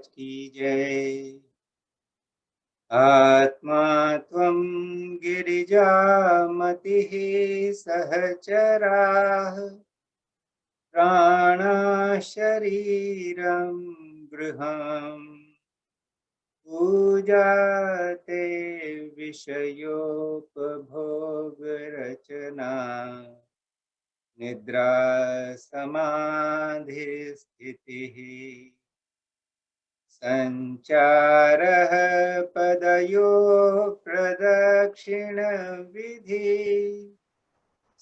महाराज की जय। आत्मा त्वं गिरिजामतिः सहचराः प्राणा शरीरं गृहम् पूजाते विषयोपभोगरचना निद्रा समाधिस्थितिः संचारः पदयो प्रदक्षिणविधि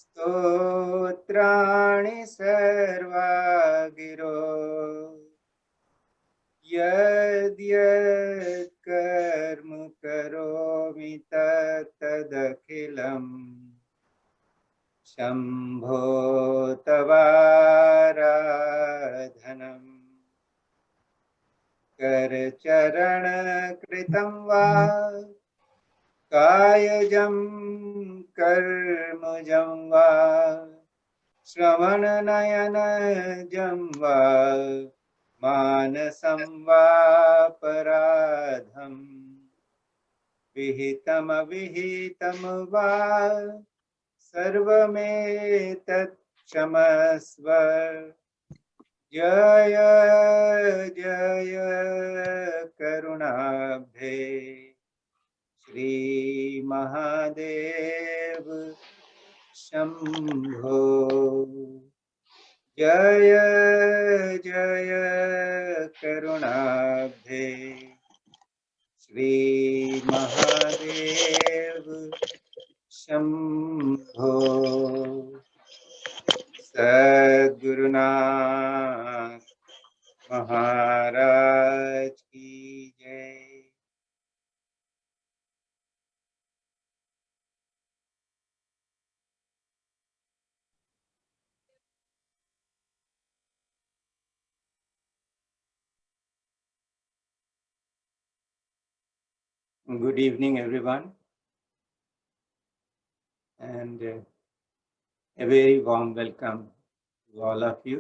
स्तोत्राणि सर्वा गिरो यद्यत् कर्म करोमि तदखिलम् शम्भो तवाराधनम् करचरण कृतं वा कायजं कर्मजं वा श्रवणनयनजं वा मानसं वापराधं विहितमविहितं वा सर्वमेतत् क्षमस्व जय जय करुणाब्धे श्री महादेव शंभो जय जय करुणाब्धे श्री महादेव शंभो। सद्गुरुनाथ महाराज की जय। Good evening, everyone, and a very warm welcome to all of you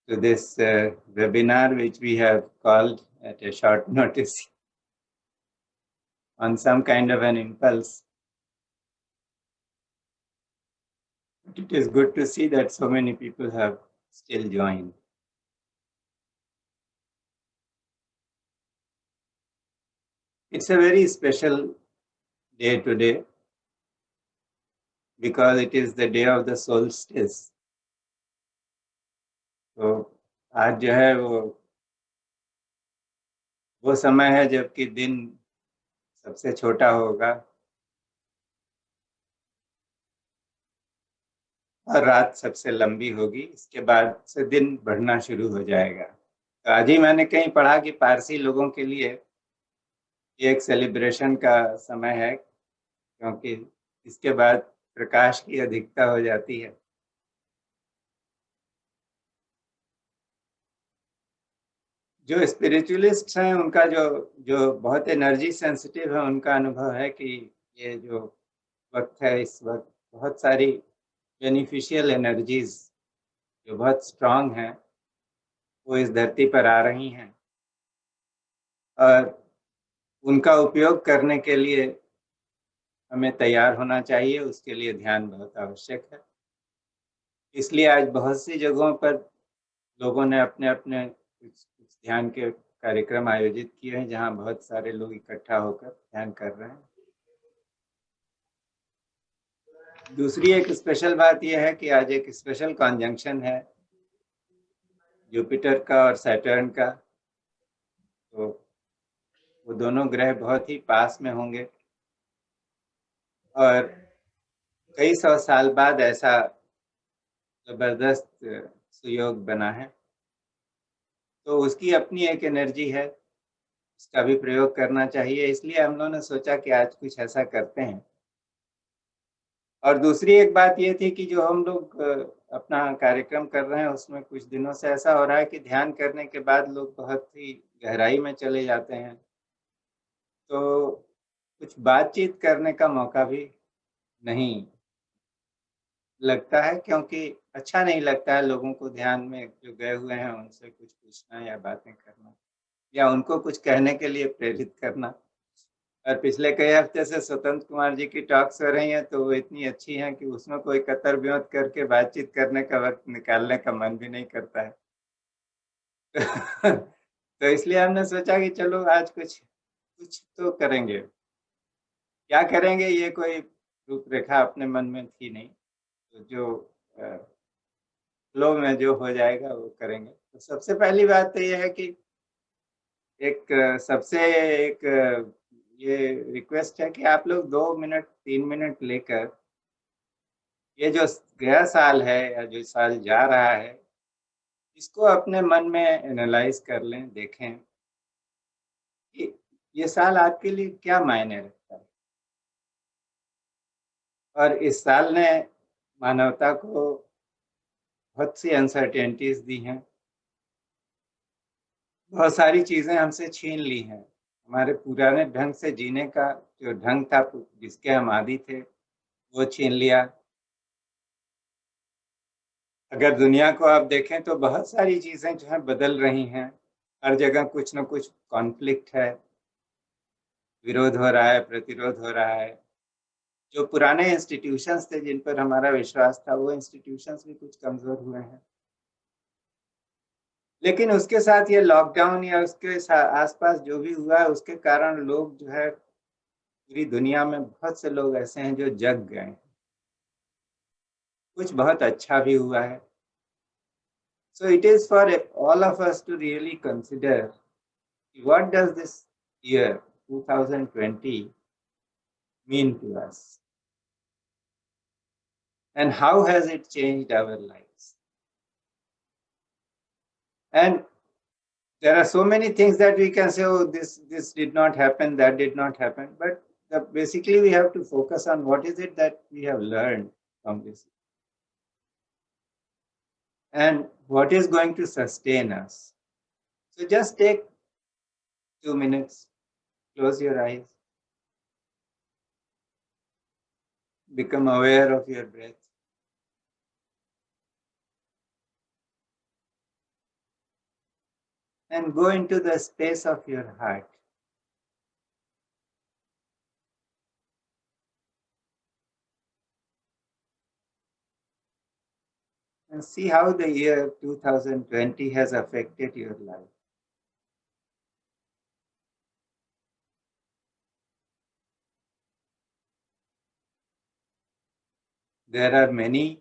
to this webinar, which we have called at a short notice on some kind of an impulse. But it is good to see that so many people have still joined. It's a very special day today because it is the day of the solstice. तो आज जो है वो समय है जबकि दिन सबसे छोटा होगा और रात सबसे लंबी होगी। इसके बाद से दिन बढ़ना शुरू हो जाएगा। तो आज ही मैंने कहीं पढ़ा कि पारसी लोगों के लिए ये एक सेलिब्रेशन का समय है, क्योंकि इसके बाद प्रकाश की अधिकता हो जाती है। जो स्पिरिचुअलिस्ट हैं उनका जो बहुत एनर्जी सेंसिटिव है, उनका अनुभव है कि ये जो वक्त है, इस वक्त बहुत सारी बेनिफिशियल एनर्जीज जो बहुत स्ट्रांग हैं वो इस धरती पर आ रही हैं और उनका उपयोग करने के लिए हमें तैयार होना चाहिए। उसके लिए ध्यान बहुत आवश्यक है। इसलिए आज बहुत सी जगहों पर लोगों ने अपने अपने कुछ ध्यान के कार्यक्रम आयोजित किए हैं, जहां बहुत सारे लोग इकट्ठा होकर ध्यान कर रहे हैं। दूसरी एक स्पेशल बात यह है कि आज एक स्पेशल कॉन्जंक्शन है जुपिटर का और सैटर्न का। तो वो दोनों ग्रह बहुत ही पास में होंगे और कई सौ साल बाद ऐसा जबरदस्त सुयोग बना है। तो उसकी अपनी एक एनर्जी है, उसका भी प्रयोग करना चाहिए। इसलिए हम लोगों ने सोचा कि आज कुछ ऐसा करते हैं। और दूसरी एक बात ये थी कि जो हम लोग अपना कार्यक्रम कर रहे हैं उसमें कुछ दिनों से ऐसा हो रहा है कि ध्यान करने के बाद लोग बहुत ही गहराई में चले जाते हैं, तो कुछ बातचीत करने का मौका भी नहीं लगता है, क्योंकि अच्छा नहीं लगता है लोगों को ध्यान में जो गए हुए हैं उनसे कुछ पूछना या बातें करना या उनको कुछ कहने के लिए प्रेरित करना। और पिछले कई हफ्ते से स्वतंत्र कुमार जी की टॉक्स हो रही हैं तो वो इतनी अच्छी हैं कि उसमें कोई कतर ब्योत करके बातचीत करने का वक्त निकालने का मन भी नहीं करता है। तो इसलिए हमने सोचा कि चलो आज कुछ कुछ तो करेंगे। क्या करेंगे ये कोई रूपरेखा अपने मन में थी नहीं। तो जो फ्लो में जो हो जाएगा वो करेंगे। तो सबसे पहली बात तो ये है कि एक सबसे एक ये रिक्वेस्ट है कि आप लोग 2 मिनट 3 मिनट लेकर ये जो गया साल है या जो साल जा रहा है इसको अपने मन में एनालाइज कर लें, देखें कि ये साल आपके लिए क्या मायने रखता है। और इस साल ने मानवता को बहुत सी अनसर्टेनिटीज दी हैं, बहुत सारी चीजें हमसे छीन ली हैं। हमारे पुराने ढंग से जीने का जो ढंग था जिसके हम आदी थे वो छीन लिया। अगर दुनिया को आप देखें तो बहुत सारी चीजें जो है बदल रही हैं। हर जगह कुछ न कुछ कॉन्फ्लिक्ट है, विरोध हो रहा है, प्रतिरोध हो रहा है। जो पुराने इंस्टीट्यूशंस थे जिन पर हमारा विश्वास था वो इंस्टीट्यूशंस भी कुछ कमजोर हुए हैं। लेकिन उसके साथ ये लॉकडाउन या उसके आसपास जो भी हुआ है उसके कारण लोग जो है पूरी दुनिया में बहुत से लोग ऐसे हैं जो जग गए हैं। कुछ बहुत अच्छा भी हुआ है। So it is for all of us to really consider what does this year 2020 mean to us and how has it changed our lives. And there are so many things that we can say, oh, this did not happen, that did not happen. But basically, we have to focus on what is it that we have learned from this and what is going to sustain us. So just take 2 minutes, close your eyes, become aware of your breath. And go into the space of your heart. And see how the year 2020 has affected your life. There are many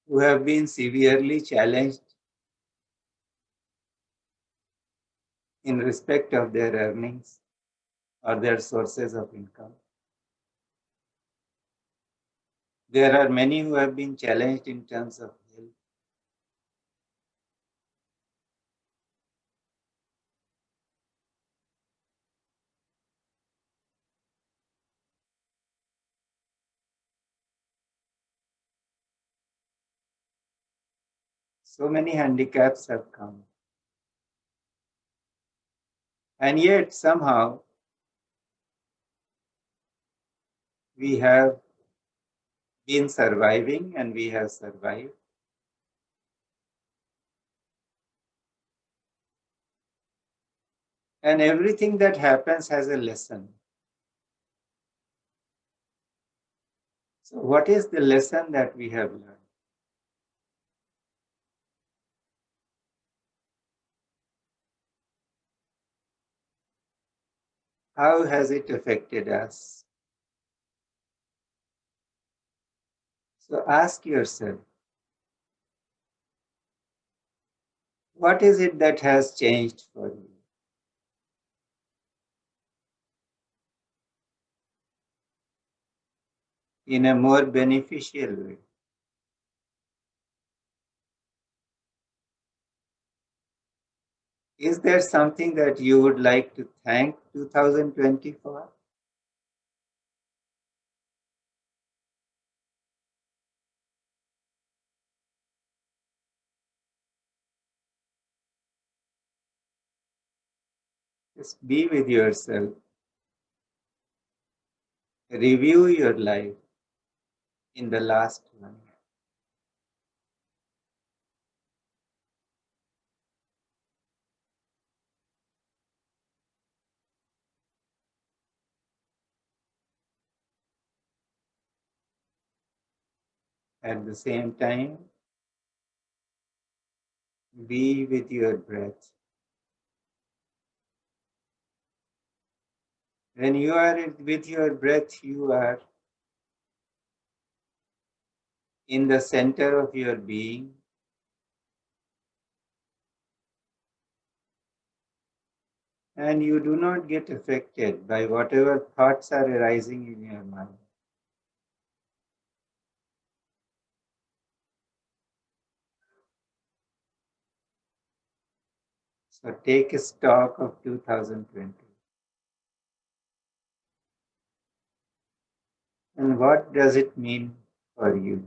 who have been severely challenged in respect of their earnings or their sources of income. There are many who have been challenged in terms of health. So many handicaps have come. And yet somehow we have been surviving and we have survived. And everything that happens has a lesson. So what is the lesson that we have learned? How has it affected us? So ask yourself, what is it that has changed for you? In a more beneficial way? Is there something that you would like to thank 2020 for? Just be with yourself review your life in the last 1 year. At the same time, be with your breath. When you are with your breath, you are in the center of your being. And you do not get affected by whatever thoughts are arising in your mind. So take a stock of 2020. And what does it mean for you?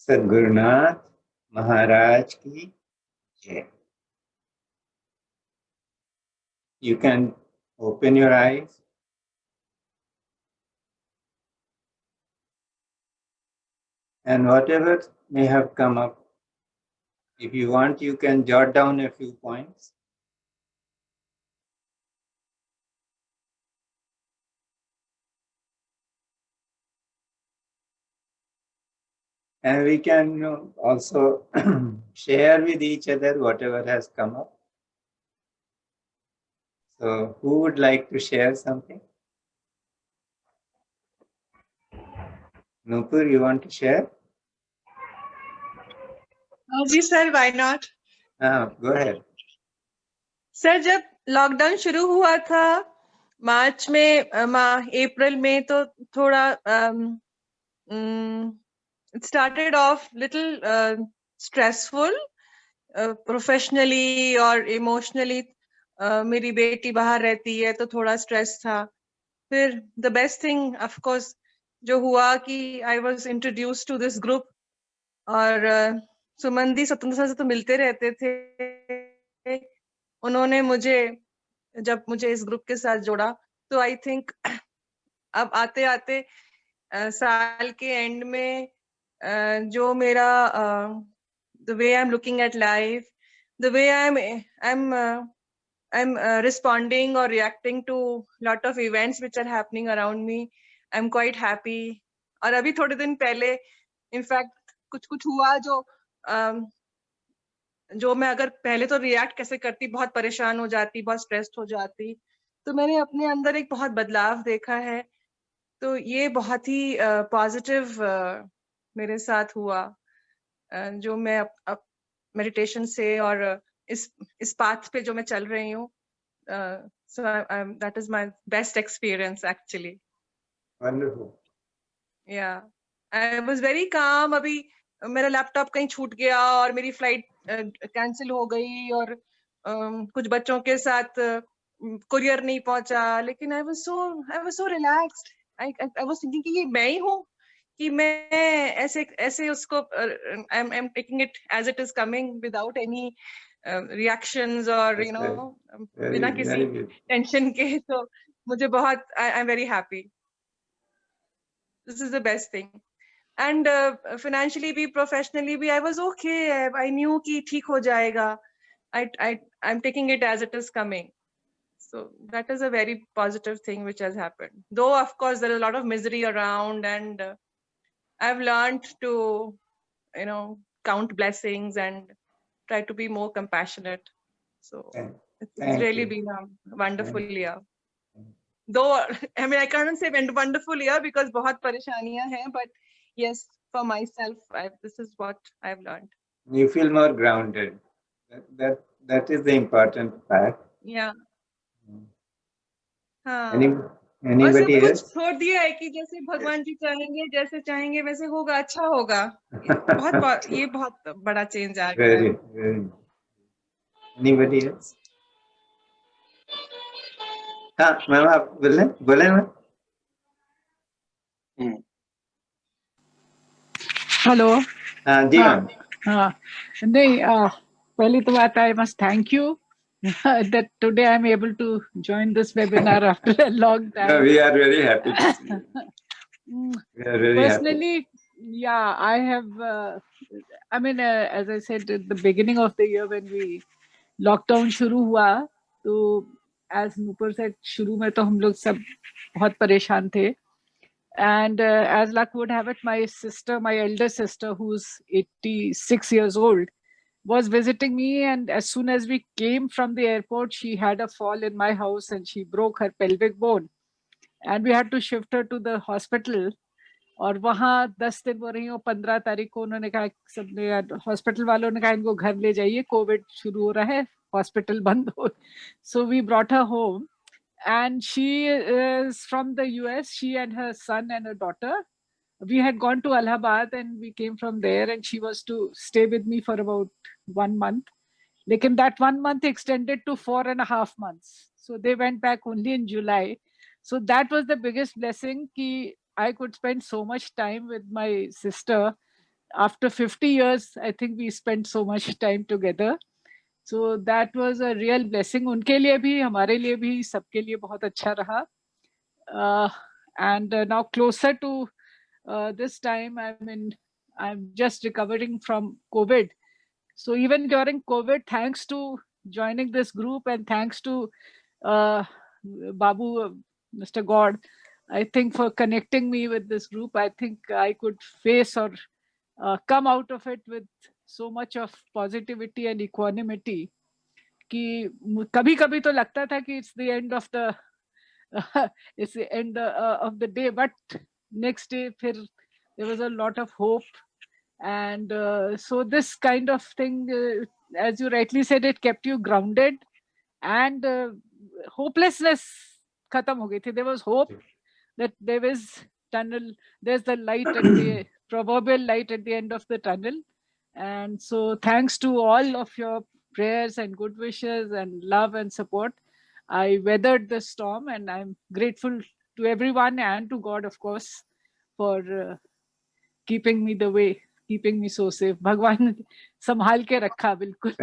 Sadgurunath Maharaj ki jai. You can open your eyes. And whatever may have come up, if you want, you can jot down a few points. And we can also share with each other whatever has come up. So who would like to share something? Nupur, you want to share? जी sir, why not? Go ahead. Sir, जब lockdown शुरू हुआ था मार्च में, अप्रैल में, तो थोड़ा it started off little stressful, professionally और इमोशनली. मेरी बेटी बाहर रहती है तो थोड़ा स्ट्रेस था. फिर the best thing of course जो हुआ कि I was introduce to this group. और सुमन दी स्वतंत्रता से तो मिलते रहते थे. उन्होंने मुझे जब मुझे इस ग्रुप के साथ जोड़ा तो आई थिंक अब आते आते साल के एंड में जो मेरा the way I'm looking at life, the way I'm responding or reacting to lot of events which are happening around me, I'm quite happy. और अभी थोड़े दिन पहले इनफैक्ट कुछ हुआ जो मैं अगर पहले तो रिएक्ट कैसे करती, बहुत परेशान हो जाती, बहुत स्ट्रेस्ड हो जाती, तो मैंने अपने अंदर एक बहुत बदलाव देखा है. तो ये बहुत ही पॉजिटिव मेरे साथ हुआ. जो मैं अब मेडिटेशन से और इस पाथ पे जो मैं चल रही हूँ, so that is my best experience actually. Wonderful. Yeah, I was very calm. अभी मेरा लैपटॉप कहीं छूट गया और मेरी फ्लाइट कैंसिल हो गई और कुछ बच्चों के साथ कुरियर नहीं पहुंचा, लेकिन I was so relaxed. I was thinking कि ये मैं ही हूँ, कि मैं ऐसे उसको I'm taking it as it is coming without any reactions or That's right. बिना किसी Very good. टेंशन के. तो मुझे बहुत I'm very happy. This is the best thing. And financially भी, professionally भी, I was okay. I knew कि ठीक हो जाएगा. I'm taking it as it is coming. So that is a very positive thing which has happened. Though of course there is a lot of misery around, and I've learned to, count blessings and try to be more compassionate. So it's Thank really you. been a wonderful Thank you. year. Though I mean I can't say wonderful year because बहुत परेशानियां हैं, but yes, for myself, this is what I've learned. You feel more grounded. That is the important part. Yeah. हाँ. और सब Anybody कुछ else? छोड़ दिया है कि जैसे भगवान जी चाहेंगे, जैसे चाहेंगे वैसे होगा, अच्छा होगा. ये बहुत बड़ा चेंज आ गया है. Very. Anybody else? हाँ मैम, आप बोले मैम. हेलो. हाँ जी मैम. हाँ नहीं, पहली तो बात, I must thank you that today I'm able to join this webinar after a long time. No, we are very happy to see you. We are very Personally, happy. yeah, I have, I mean, as I said at the beginning of the year when we lockdown शुरू हुआ, तो as Nupur said, शुरू में तो हम लोग सब बहुत परेशान थे. And as luck would have it, my sister, my elder sister, who's 86 years old, was visiting me. And as soon as we came from the airport, she had a fall in my house and she broke her pelvic bone. And we had to shift her to the hospital. और वहाँ 10 दिन वो रही हो. 15 तारीख को उन्होंने कहा, सबने हॉस्पिटल वालों ने कहा इनको घर ले जाइए, कोविड शुरू हो रहा है, हॉस्पिटल बंद हो. So we brought her home. And she is from the US. She and her son and her daughter. We had gone to Allahabad and we came from there, and she was to stay with me for about 1 month. Lekin that 1 month extended to 4.5 months. So they went back only in July. So that was the biggest blessing, ki I could spend so much time with my sister. After 50 years, I think we spent so much time together. So that was a real blessing. उनके लिए भी, हमारे लिए भी, सबके लिए बहुत अच्छा रहा. And now closer to this time, I mean, I'm just recovering from COVID. So even during COVID, thanks to joining this group and thanks to Babu, Mr. God, I think for connecting me with this group, I think I could face or come out of it with so much of positivity and equanimity. कि कभी कभी तो लगता था कि it's the end of the day, but next day फिर there was a lot of hope. And so this kind of thing, as you rightly said, it kept you grounded, and hopelessness खत्म हो गई थी. There was hope that there is tunnel, there's the light at the proverbial light at the end of the tunnel. And so thanks to all of your prayers and good wishes and love and support, I weathered the storm, and I'm grateful to everyone and to God, of course, for keeping me the way, keeping me so safe. Bhagwan संभाल के रखा बिल्कुल.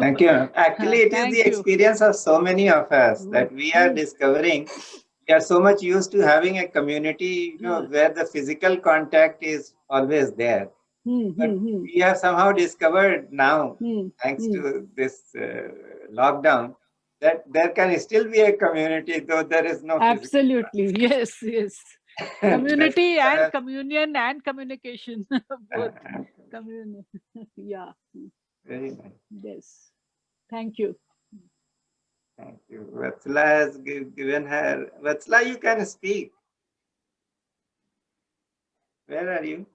Thank you. Actually, it is the experience of so many of us that we are discovering. We are so much used to having a community, where the physical contact is always there. But we have somehow discovered now, thanks to this lockdown, that there can still be a community, though there is no. Absolutely, yes. Community and communion and communication, both. Communion. Yeah. Very nice. Yes. Thank you. Thank you. Vatsala has given her. Vatsala, you can speak. Where are you?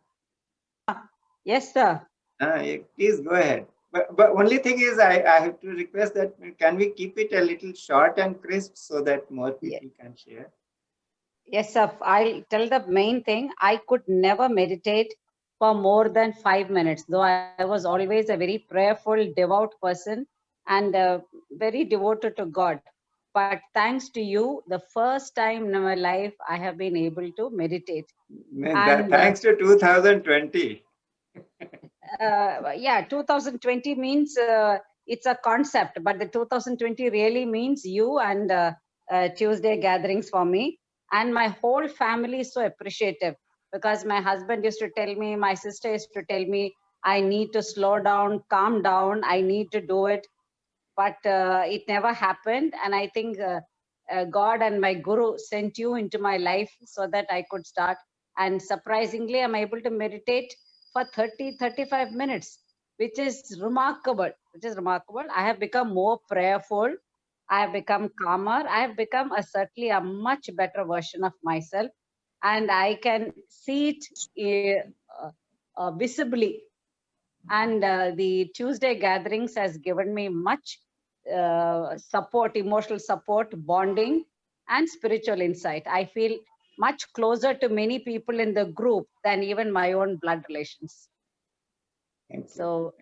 Yes, sir. Please go ahead. But only thing is, I have to request that can we keep it a little short and crisp so that more people can share? Yes, sir. I'll tell the main thing. I could never meditate for more than 5 minutes, though I was always a very prayerful, devout person and very devoted to God. But thanks to you, the first time in my life, I have been able to meditate. And, thanks to 2020. Yeah, 2020 means it's a concept, but the 2020 really means you and Tuesday gatherings for me. And my whole family is so appreciative because my husband used to tell me, my sister used to tell me, I need to slow down, calm down, I need to do it. But it never happened. And I think God and my guru sent you into my life so that I could start. And surprisingly, I'm able to meditate for 30-35 minutes, which is remarkable. I have become more prayerful. I have become calmer. I have become certainly a much better version of myself. And I can see it visibly. And the Tuesday gatherings has given me much support, emotional support, bonding, and spiritual insight. I feel much closer to many people in the group than even my own blood relations. So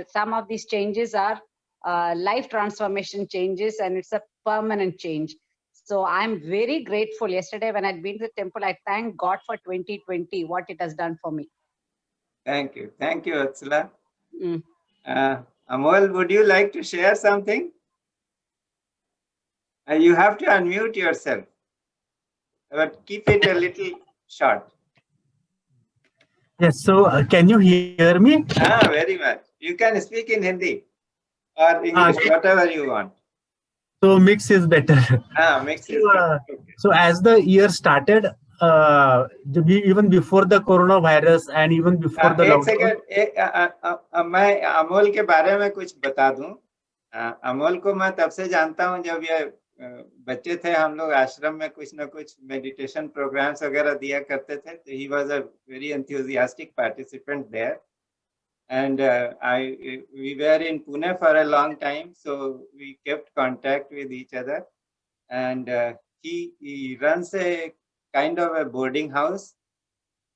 some of these changes are life transformation changes, and it's a permanent change. So I'm very grateful. Yesterday when I'd been to the temple, I thank God for 2020, what it has done for me. Thank you, Vatsala. Amol, would you like to share something? You have to unmute yourself, but keep it a little short. Yes, so can you hear me? Very much. You can speak in Hindi or English, whatever you want. So mix is better. Mix is better. Okay. So as the year started, even before the coronavirus and even before the lockdown. मैं अमोल के बारे में कुछ बता दूं. अमोल को मैं तब से जानता हूं जब ये बच्चे थे, हम लोग आश्रम में कुछ ना कुछ मेडिटेशन प्रोग्राम्स वगैरह दिया करते थे. तो he was a very enthusiastic participant there. And we were in Pune for a long time, so we kept contact with each other. And he runs a kind of a boarding house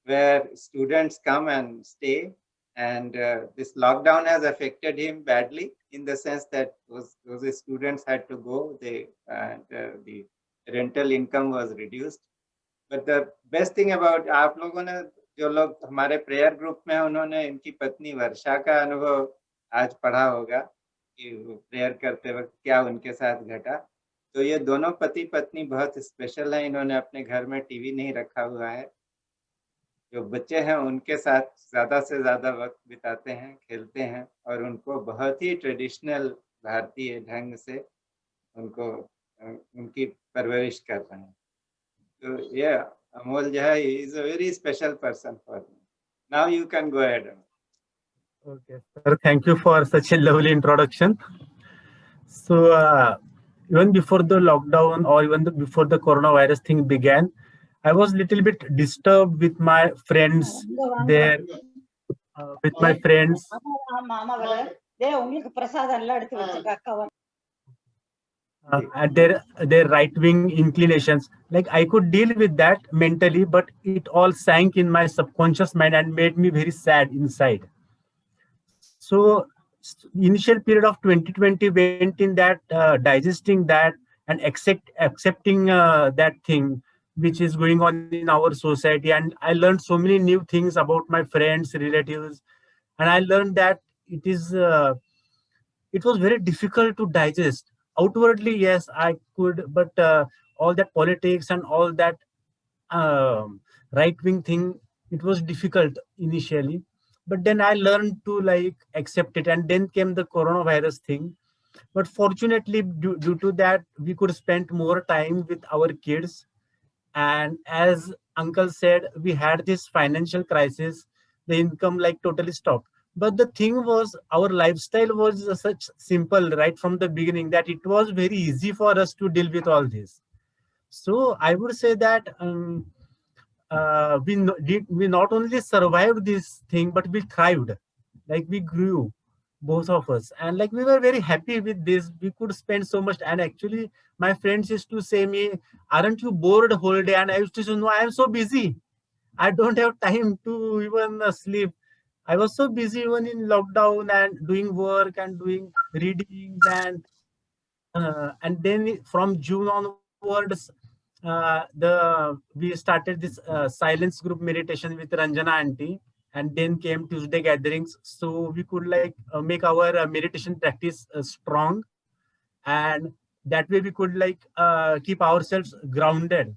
where students come and stay. And this lockdown has affected him badly in the sense that those students had to go. The rental income was reduced. But the best thing about आप लोगों ने जो लोग हमारे prayer group में, उन्होंने इनकी पत्नी वर्षा का अनुभव आज पढ़ा होगा कि वो प्रेयर करते वक्त क्या उनके साथ घटा. तो ये दोनों पति पत्नी बहुत स्पेशल हैं. इन्होंने अपने घर में टीवी नहीं रखा हुआ है. जो बच्चे हैं उनके साथ ज़्यादा से ज़्यादा वक्त बिताते हैं, खेलते हैं और उनको बहुत ही ट्रेडिशनल भारतीय ढंग से उनको उनकी परवरिश कर रहे हैं. तो ये Amol Jha is a very special person for me. Now you can go ahead. Okay, sir. Thank you for such a lovely introduction. So even before the lockdown or even before the coronavirus thing began, I was a little bit disturbed with my friends there. And their right-wing inclinations, like I could deal with that mentally, but it all sank in my subconscious mind and made me very sad inside. So initial period of 2020 went in that digesting that and accepting that thing which is going on in our society. And I learned so many new things about my friends, relatives, and I learned that it was very difficult to digest. Outwardly, yes, I could, but all that politics and all that right-wing thing, it was difficult initially. But then I learned to like accept it, and then came the coronavirus thing. But fortunately, due to that, we could spend more time with our kids. And as Uncle said, we had this financial crisis. The income like totally stopped. But the thing was, our lifestyle was such simple right from the beginning that it was very easy for us to deal with all this. So I would say that we not only survived this thing, but we thrived. Like we grew, both of us, and like we were very happy with this. We could spend so much, and actually my friends used to say me, aren't you bored the whole day? And I used to say, no, I am so busy, I don't have time to even sleep. I was so busy even in lockdown and doing work and doing readings, and then from June onwards, we started this silence group meditation with Ranjana auntie, and then came Tuesday gatherings. So we could like make our meditation practice strong, and that way we could like keep ourselves grounded.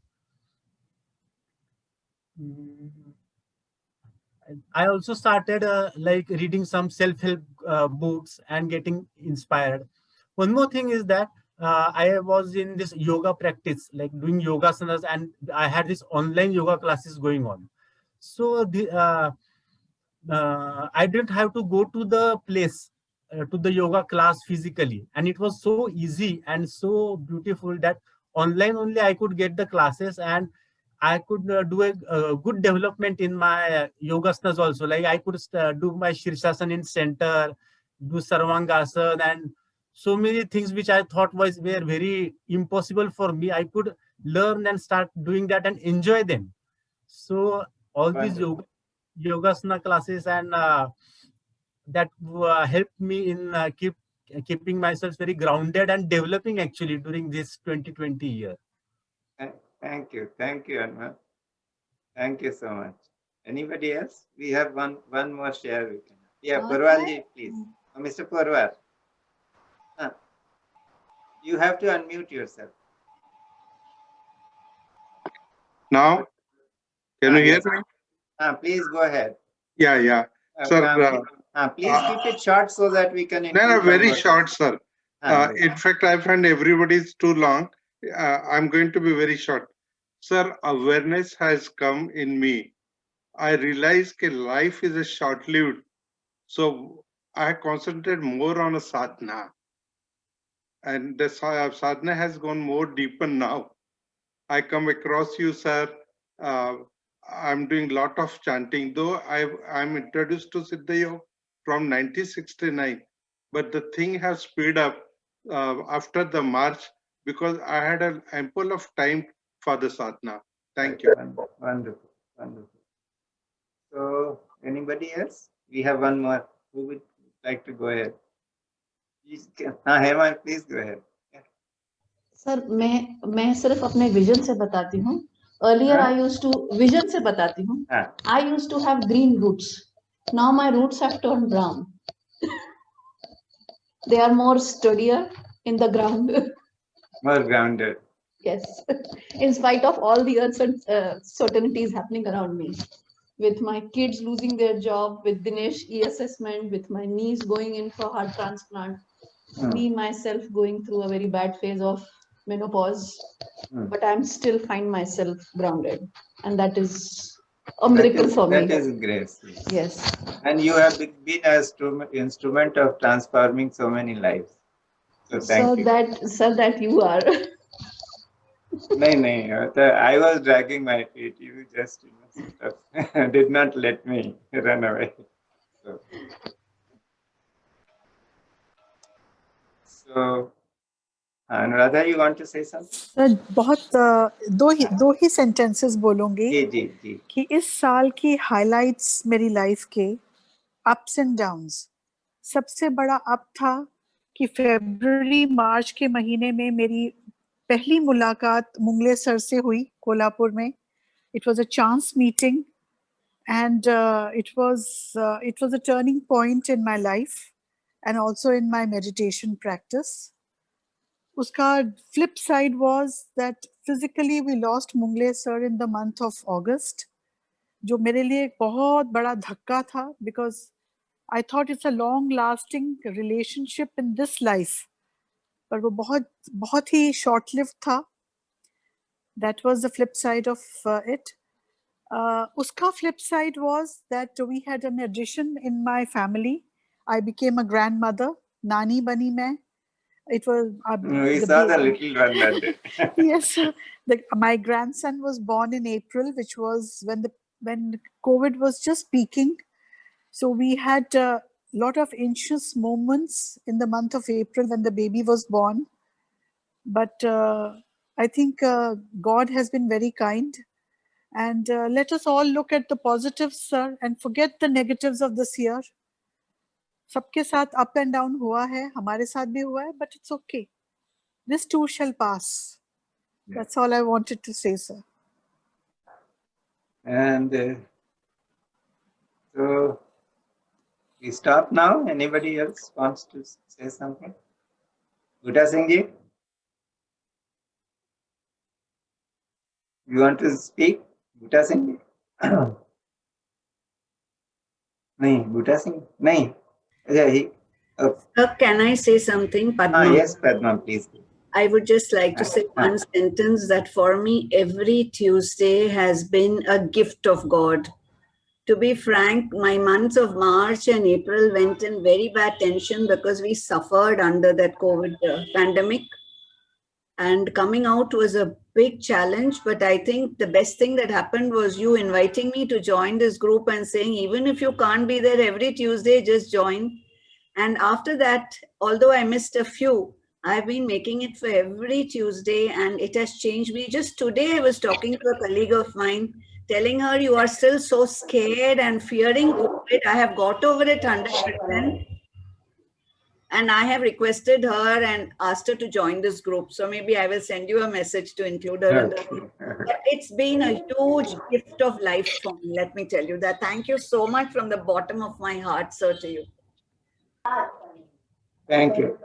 I also started like reading some self-help books and getting inspired. One more thing is that I was in this yoga practice, like doing yoga asanas, and I had this online yoga classes going on. So I didn't have to go to the place, to the yoga class physically, and it was so easy and so beautiful that online only I could get the classes, and I could do a good development in my yogasanas also. Like I could do my Shirshasana in center, do Sarvangasana, and so many things which I thought were very impossible for me. I could learn and start doing that and enjoy them. So all these yogasana classes and that helped me in keeping myself very grounded and developing actually during this 2020 year. Thank you, Anwar. Thank you so much. Anybody else? We have one more share. We can. Yeah, Purvalji, please. Mr. Purval. You have to unmute yourself. Now, can you hear me? Please go ahead. Yeah. Sir, please keep it short so that we can. No, very short, sir. In fact, I find everybody's too long. I'm going to be very short. Sir, awareness has come in me. I realize that life is a short-lived. So I concentrate more on a sadhana. And the sadhana has gone more deeper now. I come across you, sir. I'm doing a lot of chanting, though I'm introduced to Siddha Yoga from 1969. But the thing has speed up after the March because I had an ample of time for the sadhana. Thank you. Wonderful. So, anybody else? We have one more. Who would like to go ahead? Hema, please go ahead. Sir मैं सिर्फ अपने vision से बताती हूँ. Earlier I used to vision से बताती हूँ. I used to have green roots. Now my roots have turned brown. They are more sturdier in the ground. More grounded. Yes, in spite of all the uncertainties happening around me, with my kids losing their job, with Dinesh e-assessment, with my niece going in for heart transplant, me myself going through a very bad phase of menopause, but I'm still find myself grounded, and that is a miracle for me. That is grace. Yes. And you have been an instrument of transforming so many lives. So thank you. That you are. No. I was dragging my feet. You just did not let me run away. So Anuradha, you want to say something? Sir बहुत दो ही sentences बोलूंगी जी कि इस साल की highlights मेरी life के ups and downs. सबसे बड़ा अप था कि फरवरी मार्च के महीने में मेरी पहली मुलाकात मुंगले सर से हुई कोल्हापुर में. It was a chance meeting and it was a turning point in my life and also in my meditation practice. Uska flip side was that physically we lost Mungle sir in the month of August, जो मेरे लिए एक बहुत बड़ा धक्का था, because I thought it's a long lasting relationship in this life, पर वो बहुत ही short lived था. That was the flip side of it. Uska flip side was that we had an addition in my family. I became a grandmother, Nani bani main. It was We saw the little one that day. yes, sir. My grandson was born in April, which was when COVID was just peaking. So we had a lot of anxious moments in the month of April when the baby was born. But I think God has been very kind. And let us all look at the positives, sir, and forget the negatives of this year. सबके साथ up and down हुआ है, हमारे साथ भी हुआ है, but it's okay. This too shall pass. That's all I wanted to say, sir. And so we stop now. Anybody else wants to say something? Bhuta Singh ji, you want to speak? Bhuta Singh ji? नहीं, Bhuta Singh? नहीं. Can I say something, Padma? Yes, Padma, please. I would just like to say one sentence that for me, every Tuesday has been a gift of God. To be frank, my months of March and April went in very bad tension because we suffered under that COVID pandemic. And coming out was a big challenge, but I think the best thing that happened was you inviting me to join this group and saying, even if you can't be there every Tuesday, just join. And after that, although I missed a few, I've been making it for every Tuesday and it has changed me. Just today, I was talking to a colleague of mine, telling her, you are still so scared and fearing COVID. I have got over it 100%. And I have requested her and asked her to join this group. So maybe I will send you a message to include her in the group. But it's been a huge gift of life for me, let me tell you that. Thank you so much from the bottom of my heart, sir, to you. Thank you.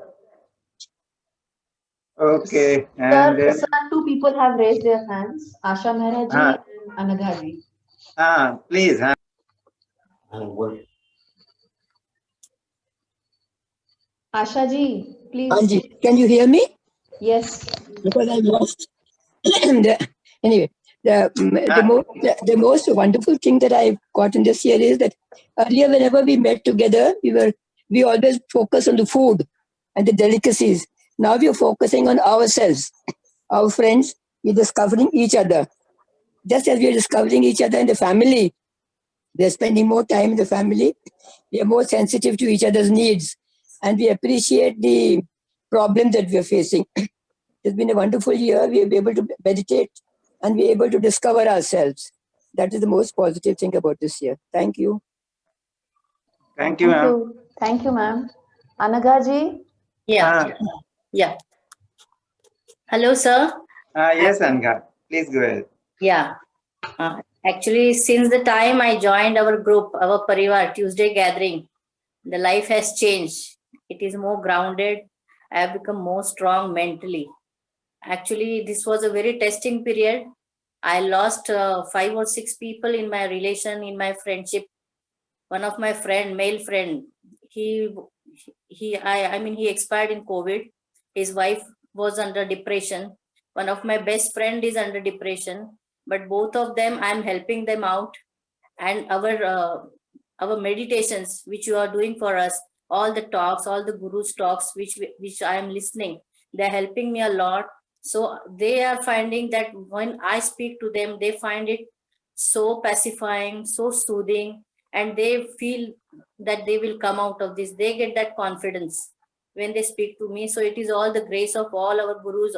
Okay. And sir, two people have raised their hands. Asha Mehra ji and Anagha ji. Please. Asha ji, please. Anji, can you hear me? Yes. Because I lost. Anyway, the most wonderful thing that I've gotten this year is that earlier, whenever we met together, we always focus on the food and the delicacies. Now we are focusing on ourselves, our friends. We're discovering each other. Just as we are discovering each other in the family, we are spending more time in the family. We are more sensitive to each other's needs, and we appreciate the problems that we are facing. It's been a wonderful year. We are able to meditate and we are able to discover ourselves. That is the most positive thing about this year. Thank you. Thank you, ma'am. Thank you, ma'am. Anagha ji? Yeah. Yeah. Hello, sir. Yes, Anagha. Please go ahead. Yeah. Actually, since the time I joined our group, our Parivar Tuesday gathering, the life has changed. It is more grounded. I have become more strong mentally. Actually, this was a very testing period. I lost 5 or 6 people in my relation, in my friendship. One of my male friend, he expired in COVID. His wife was under depression. One of my best friend is under depression, but both of them, I'm helping them out. And our meditations, which you are doing for us, all the talks, all the Guru's talks, which I am listening, they're helping me a lot. So they are finding that when I speak to them, they find it so pacifying, so soothing, and they feel that they will come out of this. They get that confidence when they speak to me. So it is all the grace of all our Gurus,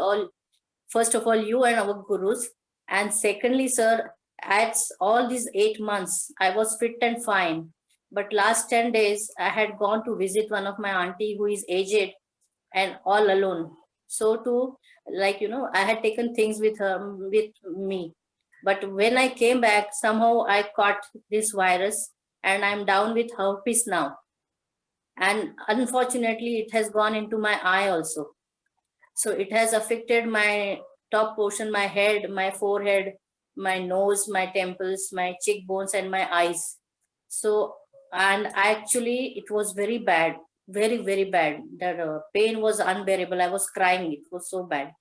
first of all, you and our Gurus. And secondly, sir, at all these 8 months, I was fit and fine. But last 10 days, I had gone to visit one of my auntie who is aged and all alone. So I had taken things with me. But when I came back, somehow I caught this virus and I'm down with herpes now. And unfortunately, it has gone into my eye also. So it has affected my top portion, my head, my forehead, my nose, my temples, my cheekbones, and my eyes. So, and actually, it was very bad, very, very bad. The pain was unbearable. I was crying. It was so bad.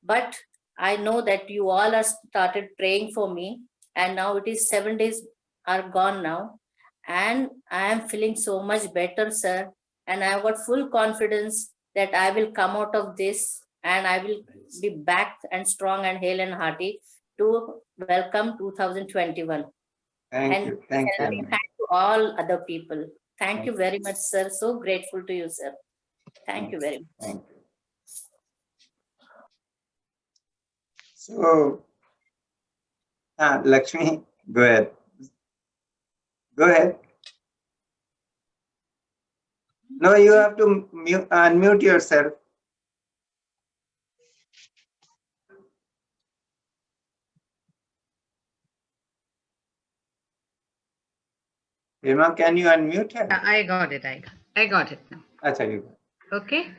But I know that you all are started praying for me. And now it is 7 days are gone now. And I am feeling so much better, sir. And I have got full confidence that I will come out of this and I will be back and strong and hale and hearty to welcome 2021. Thank you. Thank you. Helping hand to all other people. Thank you very much, sir. So grateful to you, sir. Thank you very much. Thank you. So, Lakshmi, go ahead. Go ahead. No, you have to unmute yourself. Hema, can you unmute her? I got it. I got it now. Achha, you got Okay.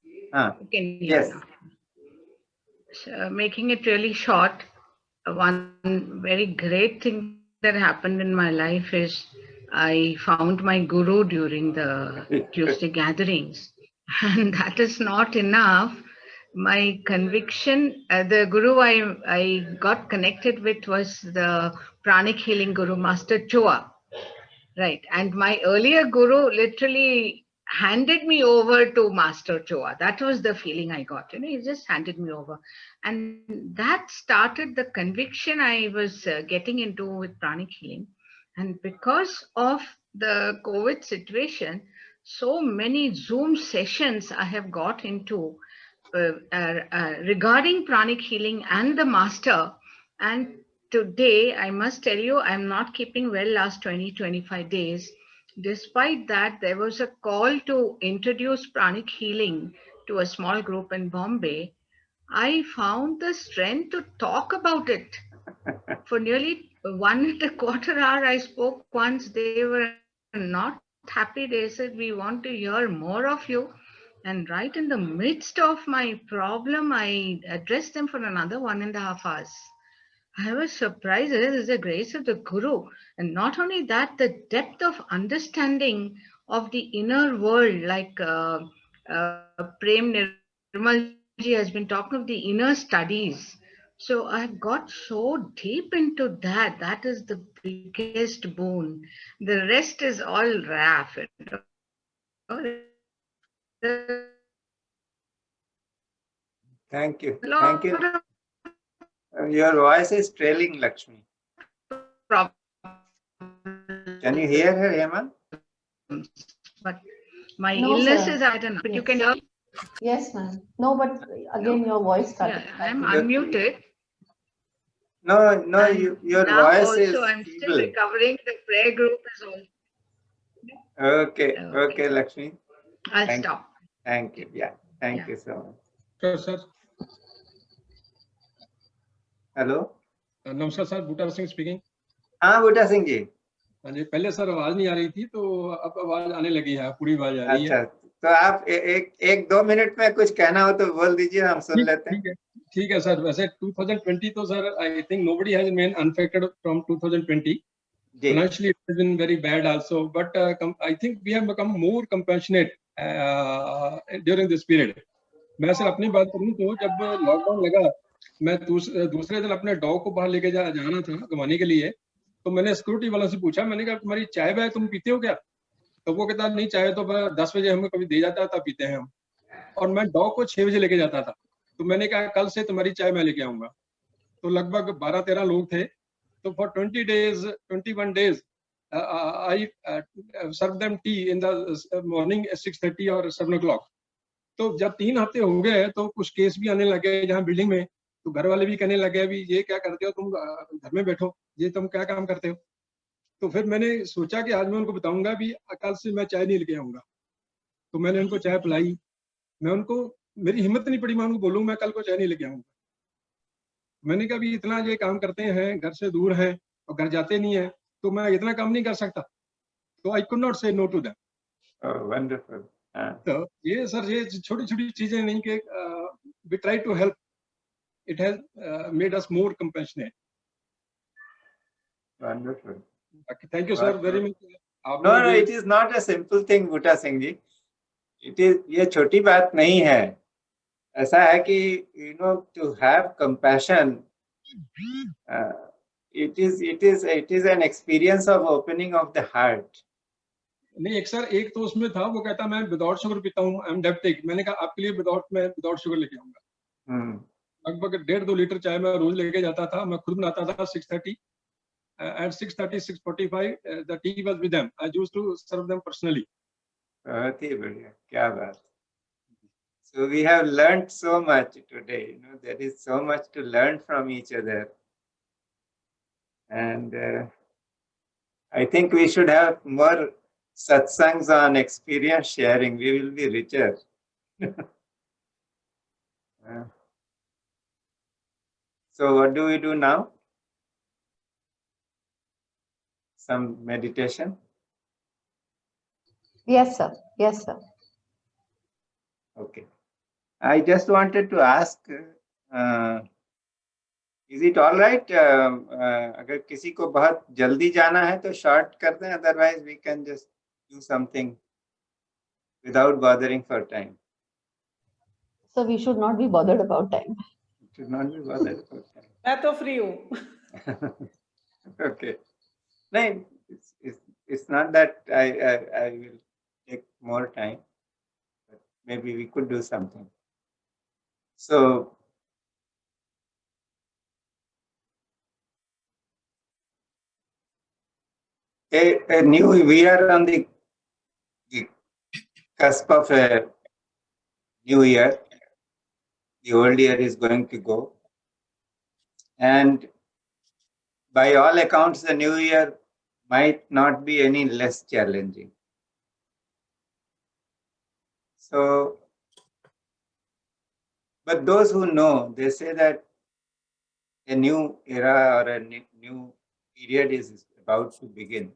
it. Can you hear Yes. now? So, making it really short, one very great thing that happened in my life is I found my guru during the Tuesday gatherings, and that is not enough. My conviction, the guru I got connected with was the pranic healing guru, Master Choa. Right. And my earlier guru literally handed me over to Master Choa. That was the feeling I got. He just handed me over. And that started the conviction I was getting into with pranic healing. And because of the COVID situation, so many Zoom sessions I have got into regarding pranic healing and the master. And today, I must tell you, I'm not keeping well last 20-25 days. Despite that, there was a call to introduce pranic healing to a small group in Bombay. I found the strength to talk about it. For nearly 1.25 hours, I spoke once. They were not happy. They said, we want to hear more of you. And right in the midst of my problem, I addressed them for another 1.5 hours. I was surprised. This is the grace of the Guru. And not only that, the depth of understanding of the inner world, like Prem Nirmalji has been talking of the inner studies. So I got so deep into that. That is the biggest boon. The rest is all RAF. Thank you. Thank you. Your voice is trailing, Lakshmi. Can you hear her, Hema? But my No, illness sir. is at an, but you can hear. Yes, ma'am. No, but again, your voice started. Yeah, I'm unmuted. No, And your now voice is also I'm still feeble. recovering. The prayer group is all. Okay, Lakshmi. I'll stop. Thank you. Yeah, thank you so much. Sure, sir. Hello नमस्कार sir, बूटा Singh speaking. हाँ बूटा सिंह जी। हाँ जी, पहले sir आवाज नहीं आ रही थी, तो अब आवाज आने लगी है, पूरी आवाज आ रही है। अच्छा, तो आप एक 2 मिनट में कुछ कहना हो तो बोल दीजिए, हम सुन लेते हैं। ठीक है सर। वैसे 2020 तो sir I think nobody has been unaffected from 2020. Financially it has been very bad also, but I think we have become more compassionate during this period. मैं सर अपनी बात करूं तो जब लॉकडाउन लगा, मैं दूसरे दिन अपने डॉग को बाहर लेके जाना था घुमाने के लिए, तो मैंने सिक्योरिटी वालों से पूछा, मैंने कहा तुम्हारी चाय वाय तुम पीते हो क्या? तो वो कहता नहीं, चाय तो 10 बजे हमें कभी दे जाता था, पीते हैं हम। और मैं डॉग को 6 बजे लेके जाता था, तो मैंने कहा कल से तुम्हारी चाय मैं लेके आऊंगा। तो लगभग 12-13 लोग थे, तो for 21 days I served them tea in the morning at 6:30 or 7 o'clock. तो जब 3 हफ्ते हो गए तो कुछ केस भी आने लगे जहाँ बिल्डिंग में, तो घर वाले भी कहने लगे अभी ये क्या करते हो तुम, घर में बैठो, ये तुम क्या काम करते हो। तो फिर मैंने सोचा कि आज मैं उनको बताऊंगा भी कल से मैं चाय नहीं लेके आऊंगा। तो मैंने उनको चाय पिलाई। मैं उनको, मेरी हिम्मत नहीं पड़ी मैं उनको बोलूँ मैं कल को चाय नहीं लेके आऊंगा। मैंने कहा भी इतना ये काम करते हैं, घर से दूर हैं और घर जाते नहीं है, तो मैं इतना काम नहीं कर सकता। तो आई कुड नॉट से नो टू दैट। वंडरफुल। तो ये सर ये छोटी-छोटी चीजें नहीं कि we try to help. It has made us more compassionate. Wonderful. Thank you, sir, very much. No, it is not a simple thing, Bhuta Singh ji. It is, ये छोटी बात नहीं है। ऐसा है कि to have compassion, it is an experience of opening of the heart. नहीं एक सर, एक तो उसमें था, वो कहता मैं विदाउट शुगर पीता हूँ, आई एम डायबिटिक। मैंने कहा आपके लिए विदाउट शुगर लेके आऊंगा। लगभग 1.5-2 लीटर चाय मैं रोज लेके जाता था, मैं खुद बनाता था। 6:30 at 6:30, 6:45 the tea was with them. I used to serve them personally. बहुत ही बढ़िया, क्या बात। So we have learned so much today. You know, there is so much to learn from each other, and I think we should have more satsangs on experience sharing. We will be richer. So what do we do now? Some meditation? Yes, sir. Yes, sir. Okay. I just wanted to ask, is it all right? अगर किसी को बहुत जल्दी जाना है तो short कर दें, otherwise we can just do something without bothering for time. So we should not be bothered about time. Should not be bothered about time. मैं तो free हूँ. Okay. No, it's not that I will take more time, but maybe we could do something. So we are on the cusp of a new year. The old year is going to go, and by all accounts, the new year might not be any less challenging. So, but those who know, they say that a new era or a new period is about to begin.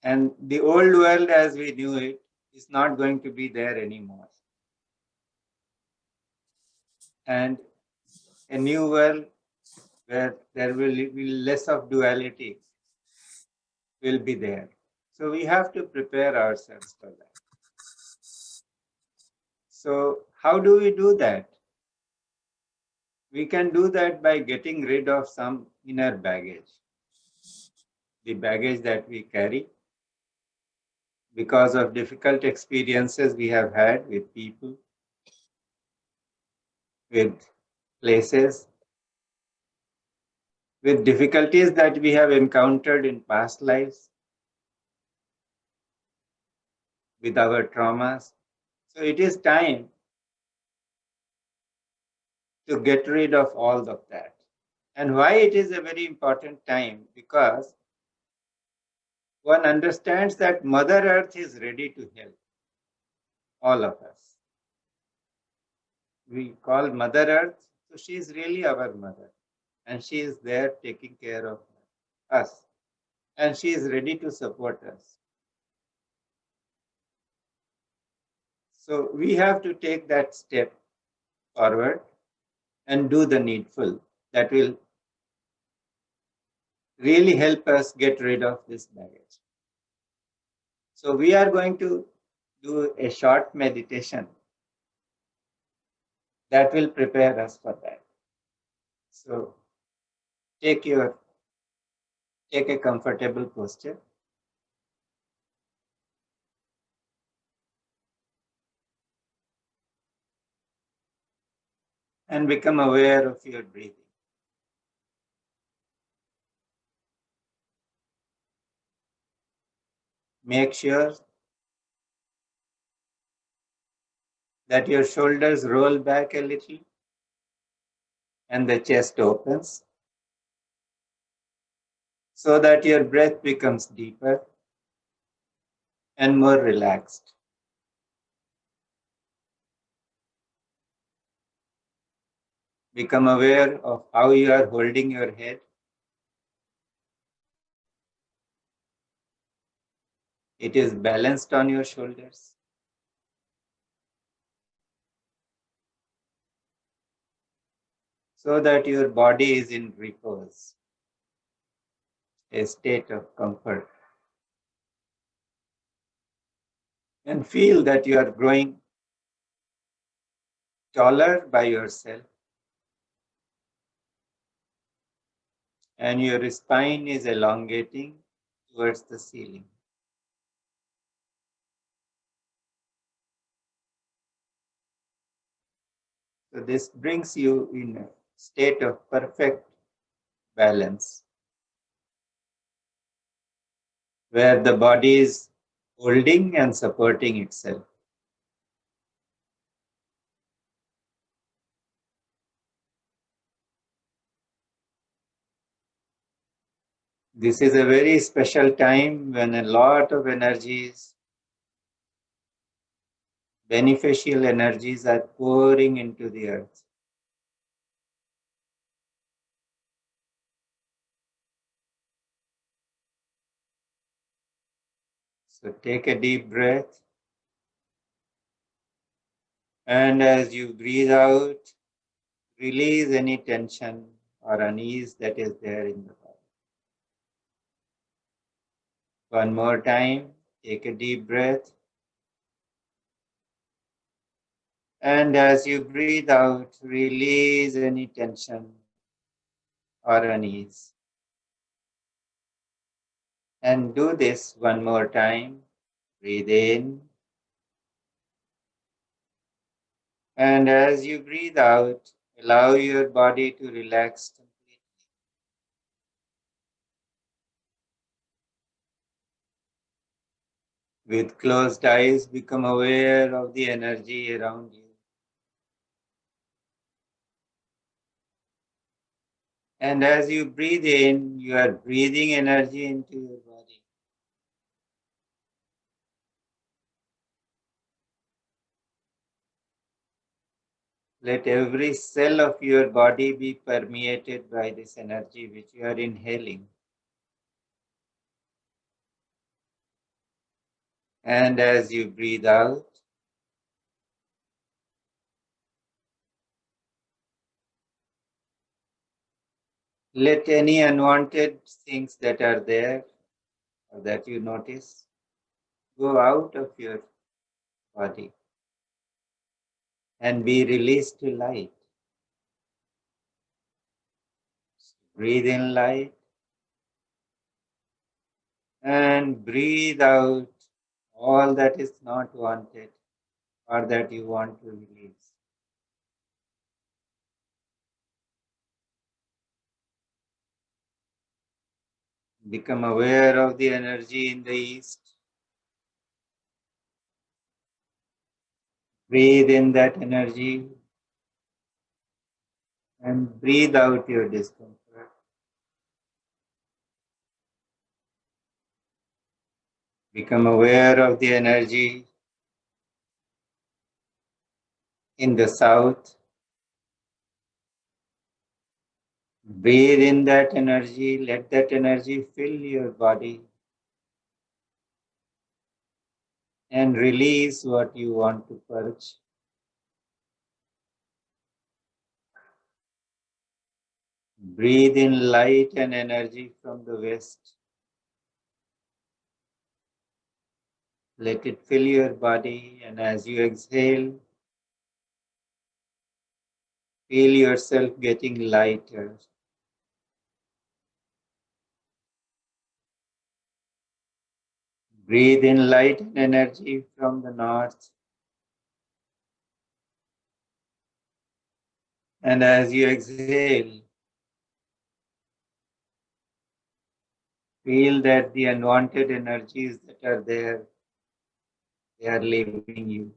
And the old world as we knew it is not going to be there anymore. And a new world where there will be less of duality will be there. So we have to prepare ourselves for that. So how do we do that? We can do that by getting rid of some inner baggage. The baggage that we carry because of difficult experiences we have had with people, with places, with difficulties that we have encountered in past lives, with our traumas. So it is time to get rid of all of that. And why it is a very important time? Because one understands that Mother Earth is ready to help all of us. We call Mother Earth, so she is really our mother. And she is there taking care of us. And she is ready to support us. So we have to take that step forward and do the needful that will really help us get rid of this baggage. So we are going to do a short meditation that will prepare us for that. So take a comfortable posture. And become aware of your breathing. Make sure that your shoulders roll back a little and the chest opens so that your breath becomes deeper and more relaxed. Become aware of how you are holding your head. It is balanced on your shoulders. So that your body is in repose, a state of comfort. And feel that you are growing taller by yourself. And your spine is elongating towards the ceiling. So this brings you in a state of perfect balance, where the body is holding and supporting itself. This is a very special time when a lot of energies, beneficial energies, are pouring into the earth. So take a deep breath. And as you breathe out, release any tension or unease that is there in the body. One more time, take a deep breath. And as you breathe out, release any tension or unease. And do this one more time. Breathe in. And as you breathe out, allow your body to relax completely. With closed eyes, become aware of the energy around you. And as you breathe in, you are breathing energy into your body. Let every cell of your body be permeated by this energy which you are inhaling. And as you breathe out, let any unwanted things that are there or that you notice go out of your body and be released to light. Breathe in light and breathe out all that is not wanted or that you want to release. Become aware of the energy in the east. Breathe in that energy and breathe out your discomfort. Become aware of the energy in the south. Breathe in that energy, let that energy fill your body and release what you want to purge. Breathe in light and energy from the west. Let it fill your body, and as you exhale, feel yourself getting lighter. Breathe in light and energy from the north. And as you exhale, feel that the unwanted energies that are there, they are leaving you.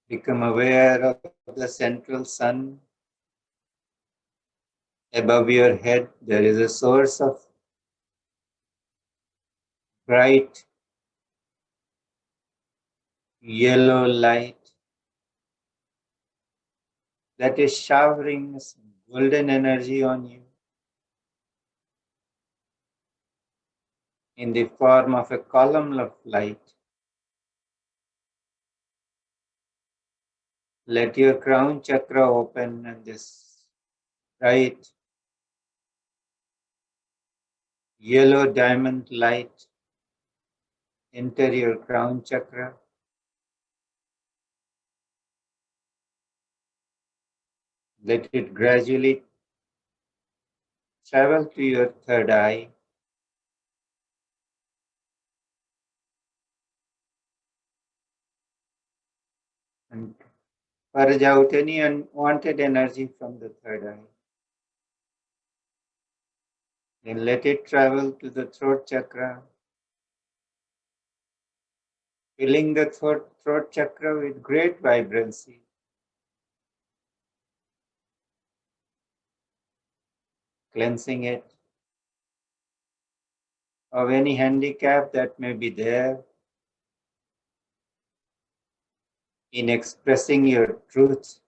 Become aware of the central sun. Above your head, there is a source of bright yellow light that is showering golden energy on you in the form of a column of light. Let your crown chakra open and this bright yellow diamond light enter your crown chakra. Let it gradually travel to your third eye. and purge out any unwanted energy from the third eye. Then let it travel to the throat chakra, filling the throat chakra with great vibrancy. Cleansing it of any handicap that may be there in expressing your truth.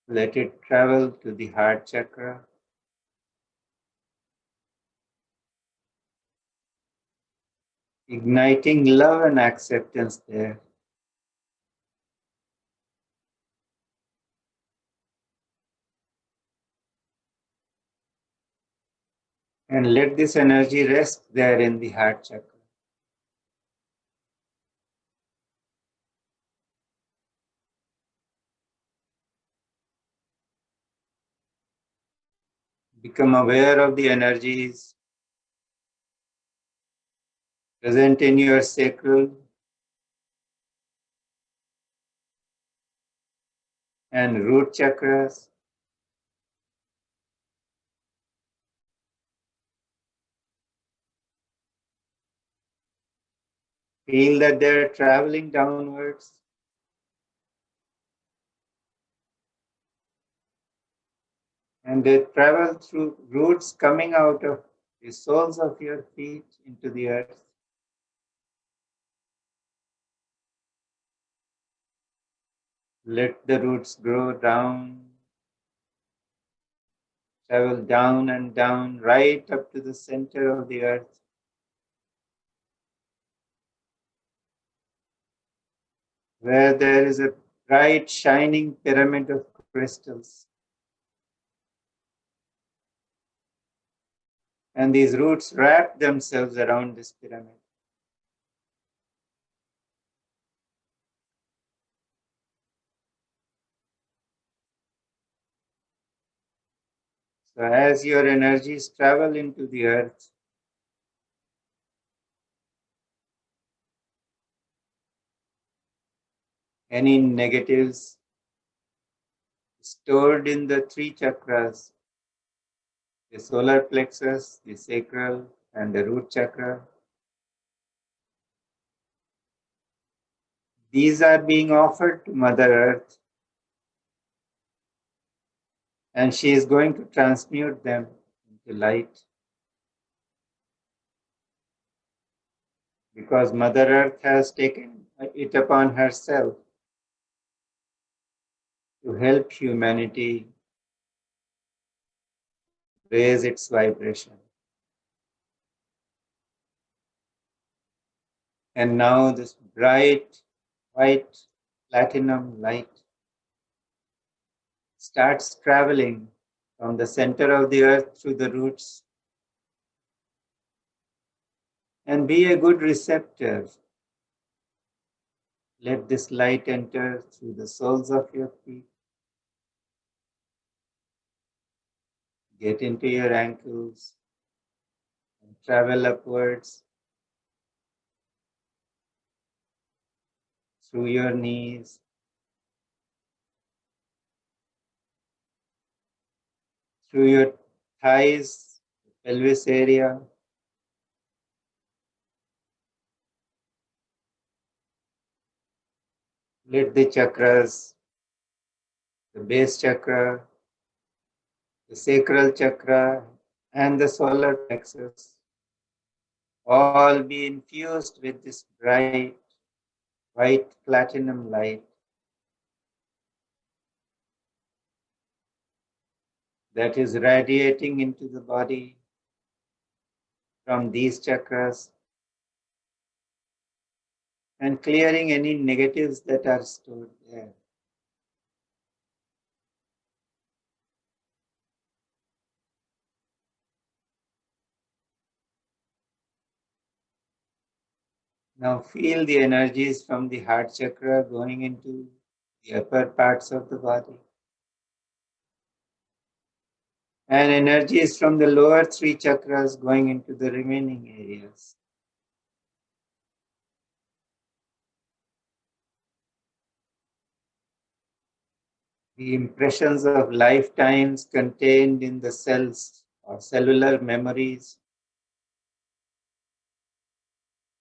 Let it travel to the heart chakra, igniting love and acceptance there. And let this energy rest there in the heart chakra. Become aware of the energies present in your sacral and root chakras. Feel that they're traveling downwards. And they travel through roots coming out of the soles of your feet into the earth. Let the roots grow down, travel down and down, right up to the center of the earth. Where there is a bright, shining pyramid of crystals. And these roots wrap themselves around this pyramid. So as your energies travel into the earth, any negatives stored in the three chakras, the solar plexus, the sacral, and the root chakra, these are being offered to Mother Earth, and she is going to transmute them into light. Because Mother Earth has taken it upon herself to help humanity raise its vibration. And now this bright white platinum light starts traveling from the center of the earth through the roots. And be a good receptor. Let this light enter through the soles of your feet. Get into your ankles and travel upwards through your knees, through your thighs, pelvis area, let the chakras, the base chakra, the sacral chakra, and the solar plexus all be infused with this bright white platinum light that is radiating into the body from these chakras and clearing any negatives that are stored there. Now feel the energies from the heart chakra going into the upper parts of the body. and energies from the lower three chakras going into the remaining areas. The impressions of lifetimes contained in the cells or cellular memories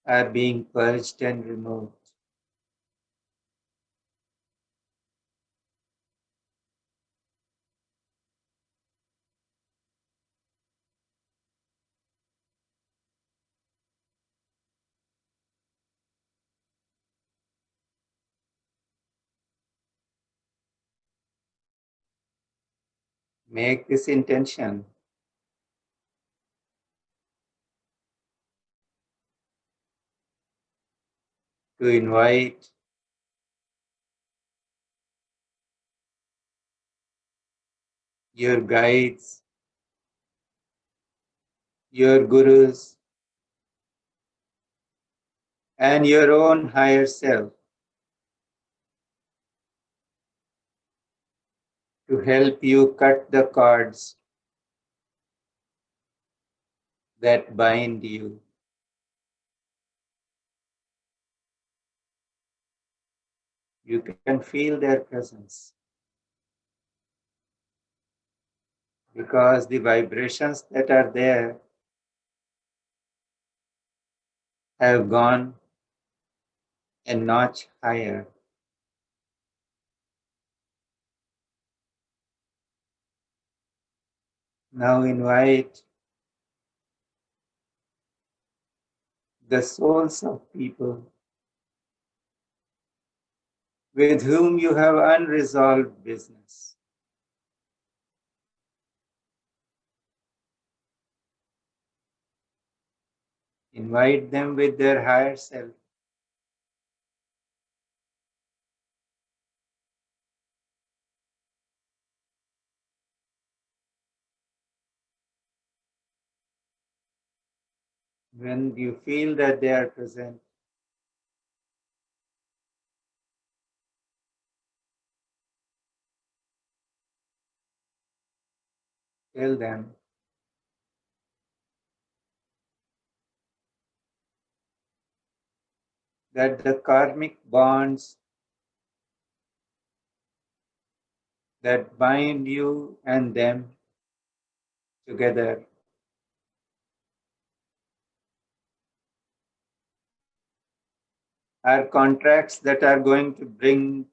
are being purged and removed. Make this intention to invite your guides, your gurus, and your own higher self to help you cut the cords that bind you. You can feel their presence because the vibrations that are there have gone a notch higher. Now invite the souls of people with whom you have unresolved business. Invite them with their higher self. When you feel that they are present, tell them that the karmic bonds that bind you and them together are contracts that are going to bring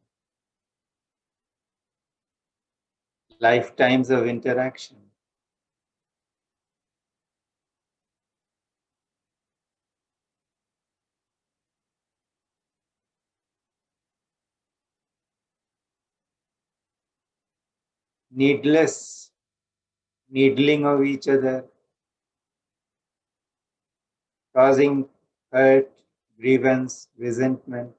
lifetimes of interaction. Needless needling of each other, causing hurt, grievance, resentment.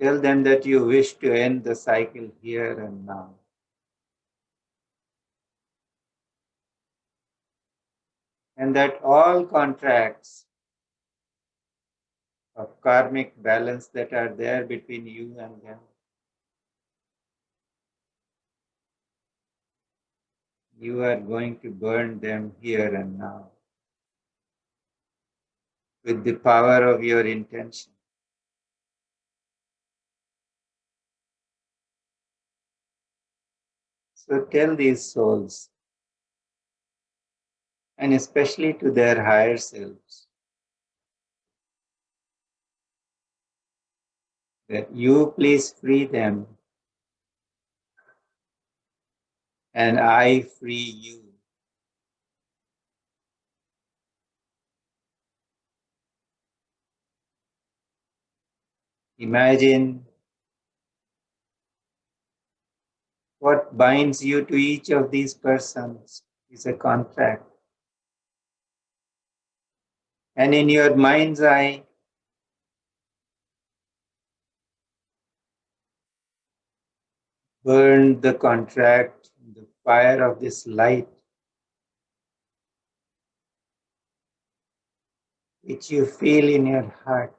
Tell them that you wish to end the cycle here and now. And that all contracts of karmic balance that are there between you and them, you are going to burn them here and now with the power of your intention. So tell these souls, and especially to their higher selves, that you please free them and I free you. Imagine what binds you to each of these persons is a contract. And in your mind's eye, burn the contract in the fire of this light, which you feel in your heart.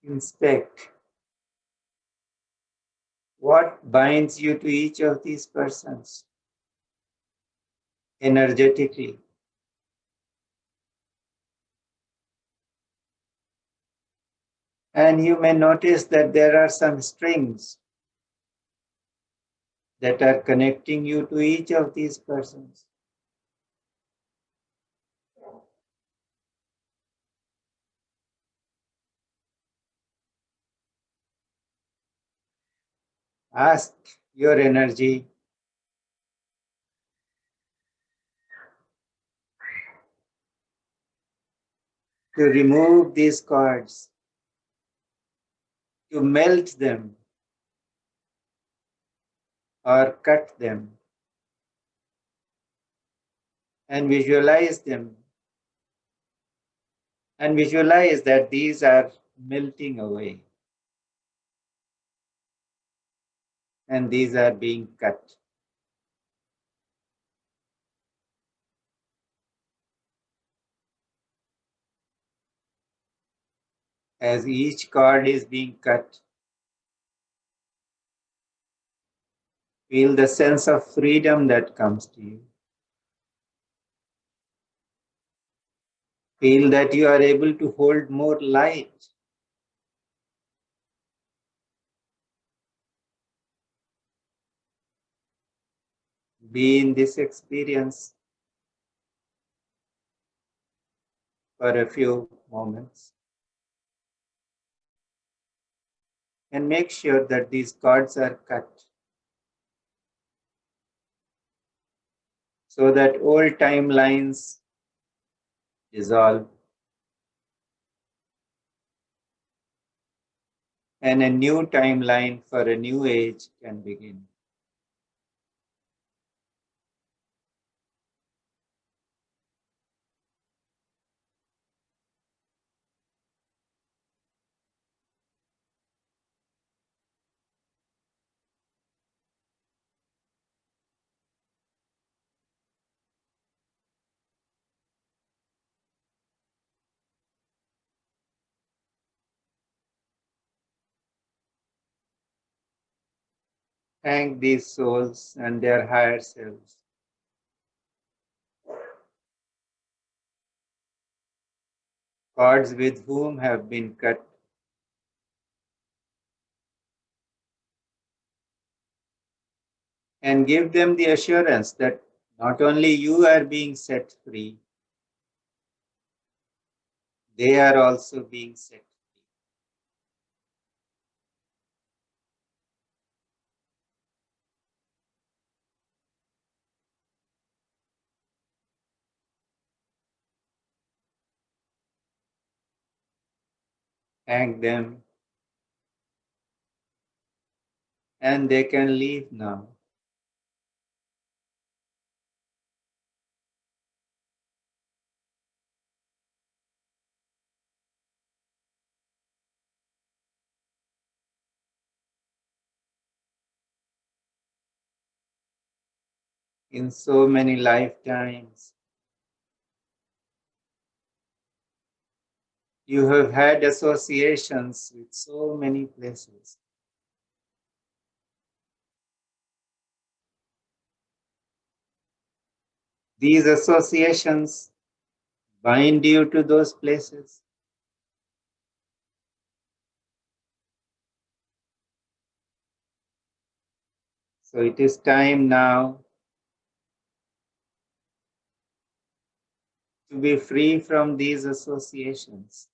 Inspect what binds you to each of these persons energetically. And you may notice that there are some strings that are connecting you to each of these persons. Ask your energy to remove these cords, to melt them or cut them, and visualize them. And visualize that these are melting away and these are being cut. As each cord is being cut, feel the sense of freedom that comes to you. Feel that you are able to hold more light. Be in this experience for a few moments. And make sure that these cords are cut so that old timelines dissolve and a new timeline for a new age can begin. Thank these souls and their higher selves. Cords with whom have been cut. And give them the assurance that not only you are being set free, they are also being set free. Thank them. And they can leave now. In so many lifetimes, you have had associations with so many places. These associations bind you to those places. So it is time now to be free from these associations.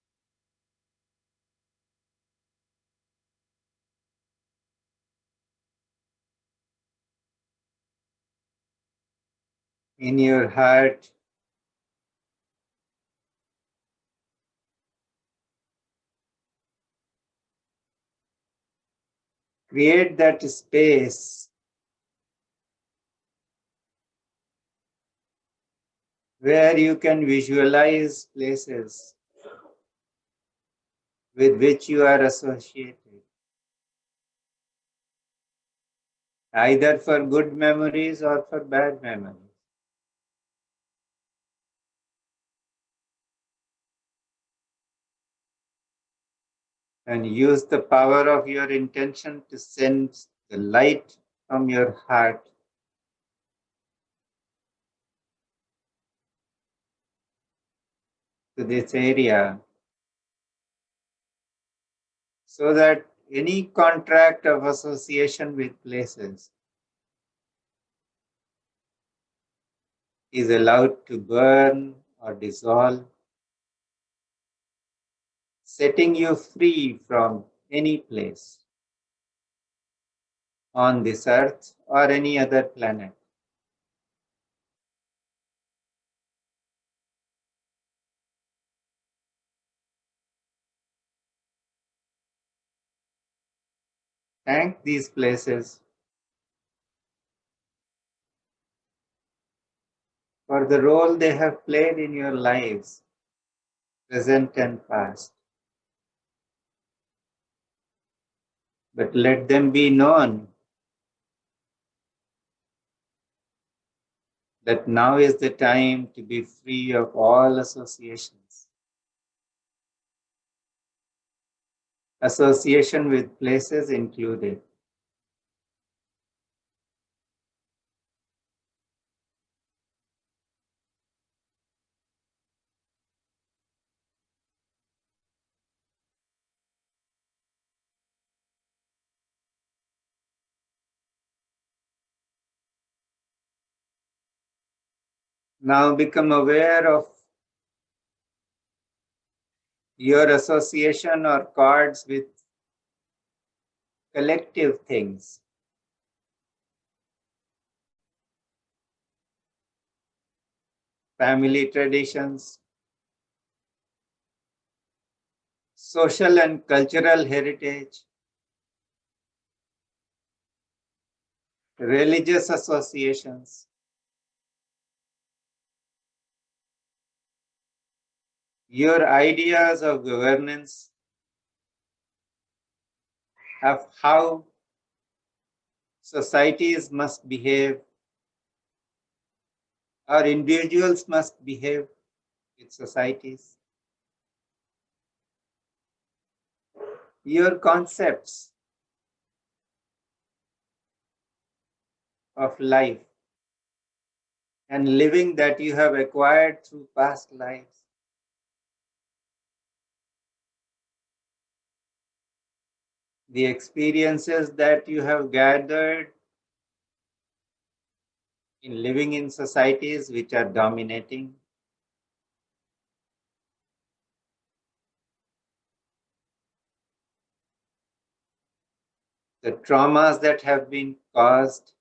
In your heart, create that space where you can visualize places with which you are associated, either for good memories or for bad memories. And use the power of your intention to send the light from your heart to this area, so that any contract of association with places is allowed to burn or dissolve, setting you free from any place on this earth or any other planet. Thank these places for the role they have played in your lives, present and past. But let them be known that now is the time to be free of all associations. Association with places included. Now become aware of your association or cards with collective things. Family traditions, social and cultural heritage, religious associations, your ideas of governance, of how societies must behave or individuals must behave with societies. Your concepts of life and living that you have acquired through past lives. The experiences that you have gathered in living in societies which are dominating. The traumas that have been caused.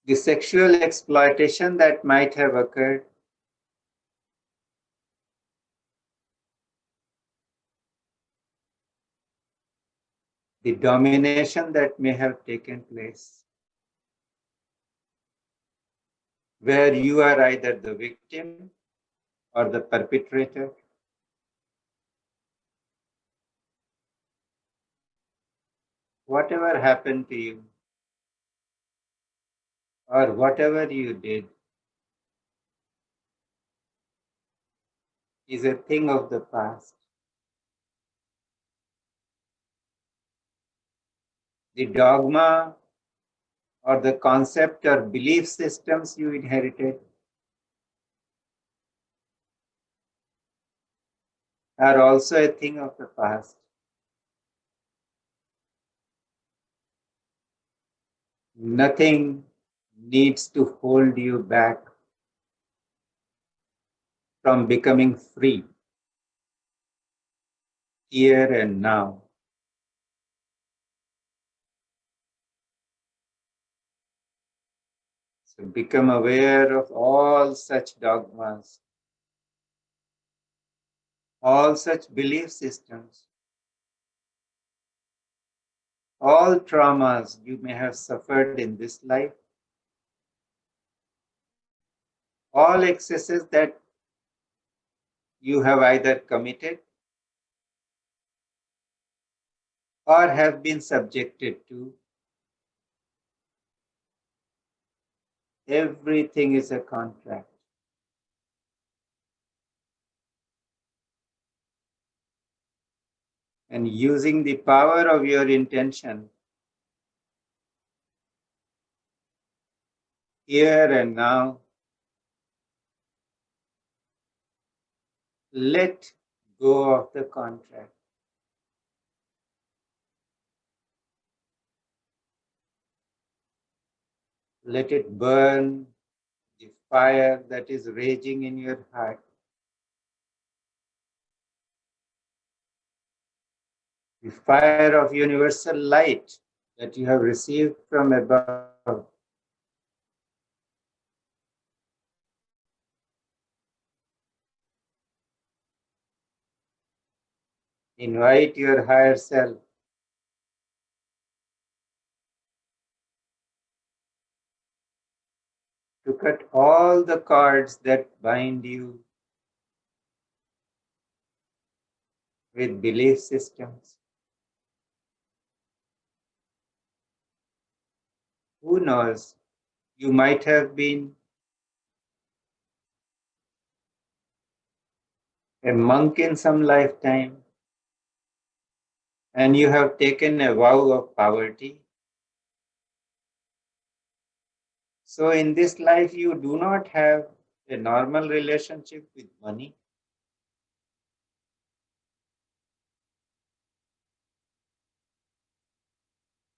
The sexual exploitation that might have occurred. The domination that may have taken place, where you are either the victim or the perpetrator. Whatever happened to you, or whatever you did, is a thing of the past. The dogma or the concept or belief systems you inherited are also a thing of the past. Nothing needs to hold you back from becoming free here and now. So become aware of all such dogmas, all such belief systems, all traumas you may have suffered in this life, all excesses that you have either committed or have been subjected to. Everything is a contract. and using the power of your intention here and now, let go of the contract. Let it burn the fire that is raging in your heart. The fire of universal light that you have received from above. Invite your higher self to cut all the cords that bind you with belief systems. Who knows, you might have been a monk in some lifetime, and you have taken a vow of poverty. So in this life, you do not have a normal relationship with money.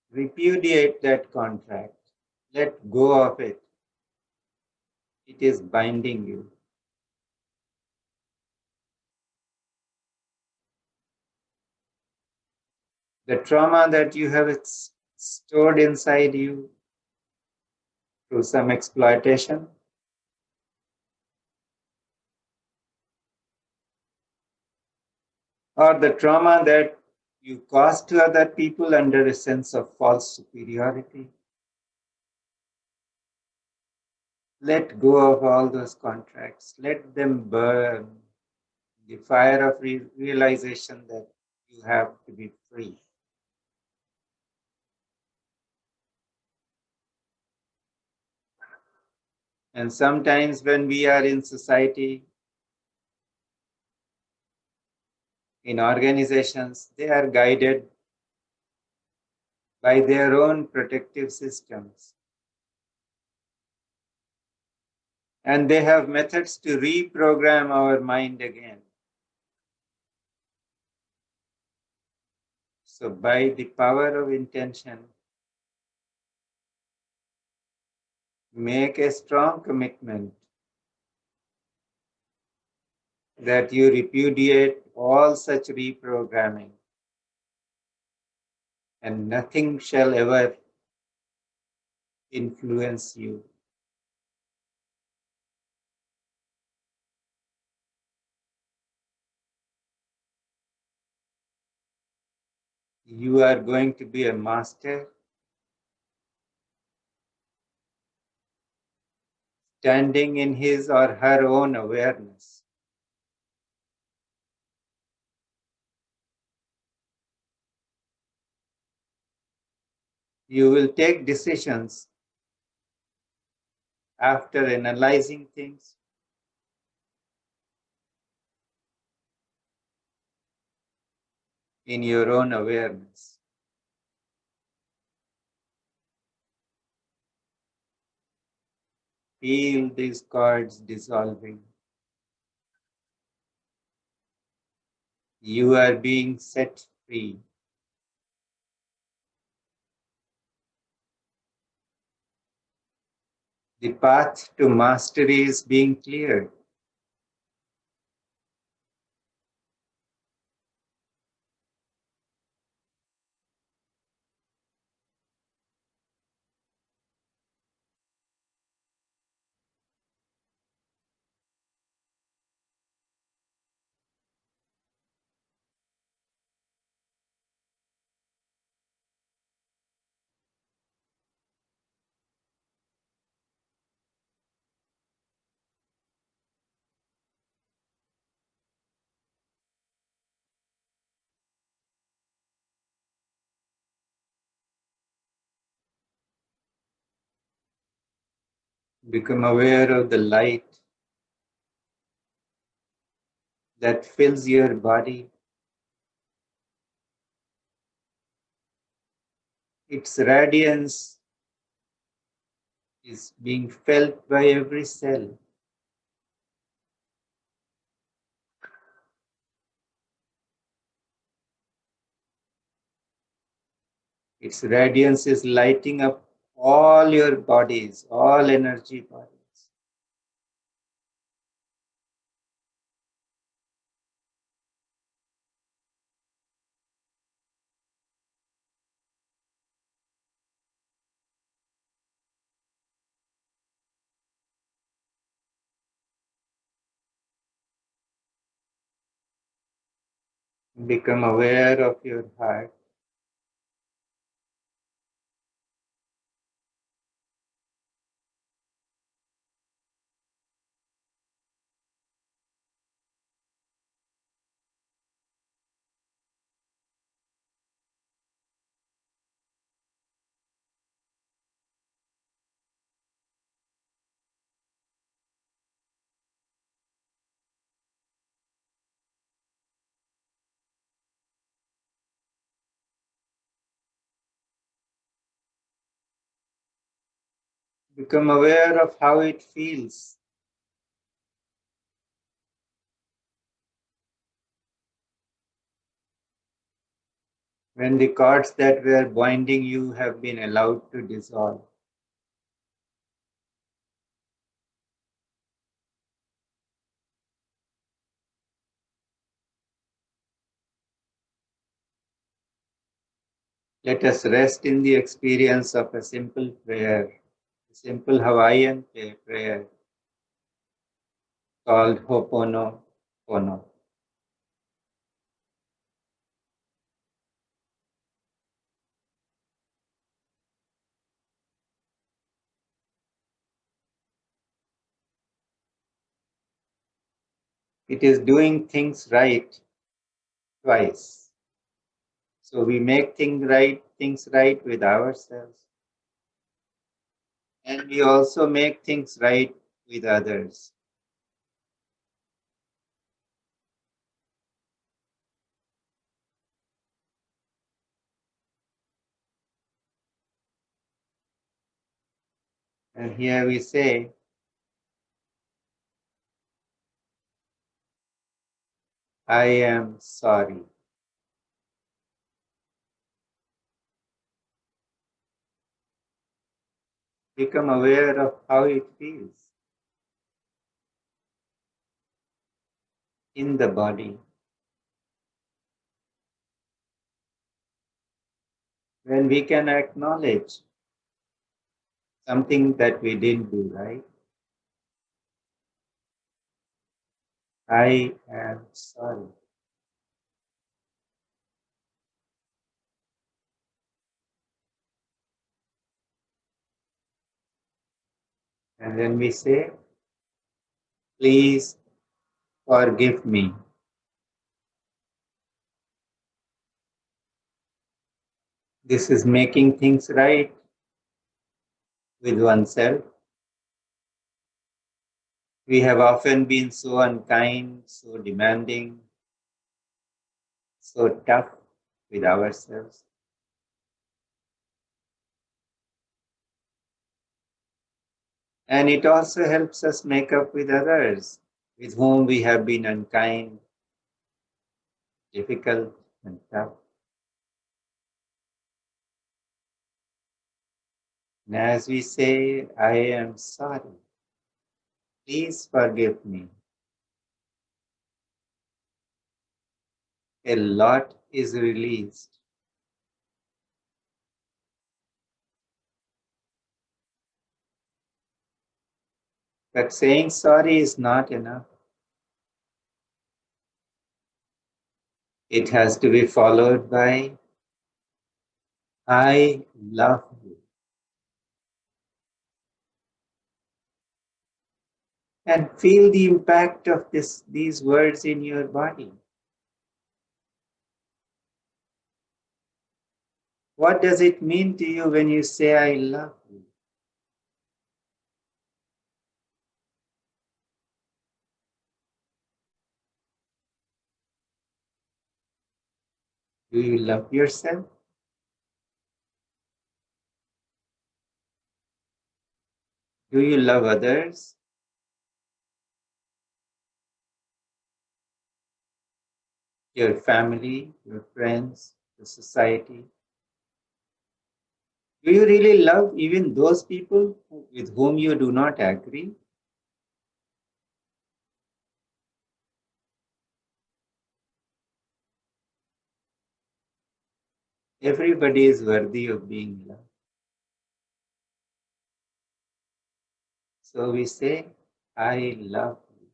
Repudiate that contract. Let go of it. It is binding you. The trauma that you have stored inside you through some exploitation, or the trauma that you caused to other people under a sense of false superiority. Let go of all those contracts. Let them burn. The fire of realization that you have to be free. And sometimes when we are in society, in organizations, they are guided by their own protective systems. And they have methods to reprogram our mind again. So by the power of intention, make a strong commitment that you repudiate all such reprogramming, and nothing shall ever influence you. You are going to be a master, standing in his or her own awareness. You will take decisions after analyzing things, in your own awareness. Feel these cords dissolving. You are being set free. The path to mastery is being cleared. Become aware of the light that fills your body. its radiance is being felt by every cell. Its radiance is lighting up all your bodies, all energy bodies. Become aware of your heart. Become aware of how it feels. When the cords that were binding you have been allowed to dissolve. Let us rest in the experience of a simple prayer, a simple Hawaiian prayer called Ho'oponopono. It is doing things right twice. So we make things right with ourselves. And we also make things right with others. And here we say, I am sorry. Become aware of how it feels in the body. When we can acknowledge something that we didn't do right, I am sorry. And then we say, please forgive me. This is making things right with oneself. We have often been so unkind, so demanding, so tough with ourselves. And it also helps us make up with others with whom we have been unkind, difficult, and tough. And as we say, I am sorry, please forgive me, a lot is released. But saying sorry is not enough. It has to be followed by, I love you. And feel the impact of these words in your body. What does it mean to you when you say, I love you? Do you love yourself? Do you love others? Your family, your friends, the society? Do you really love even those people with whom you do not agree? Everybody is worthy of being loved. So we say, I love you.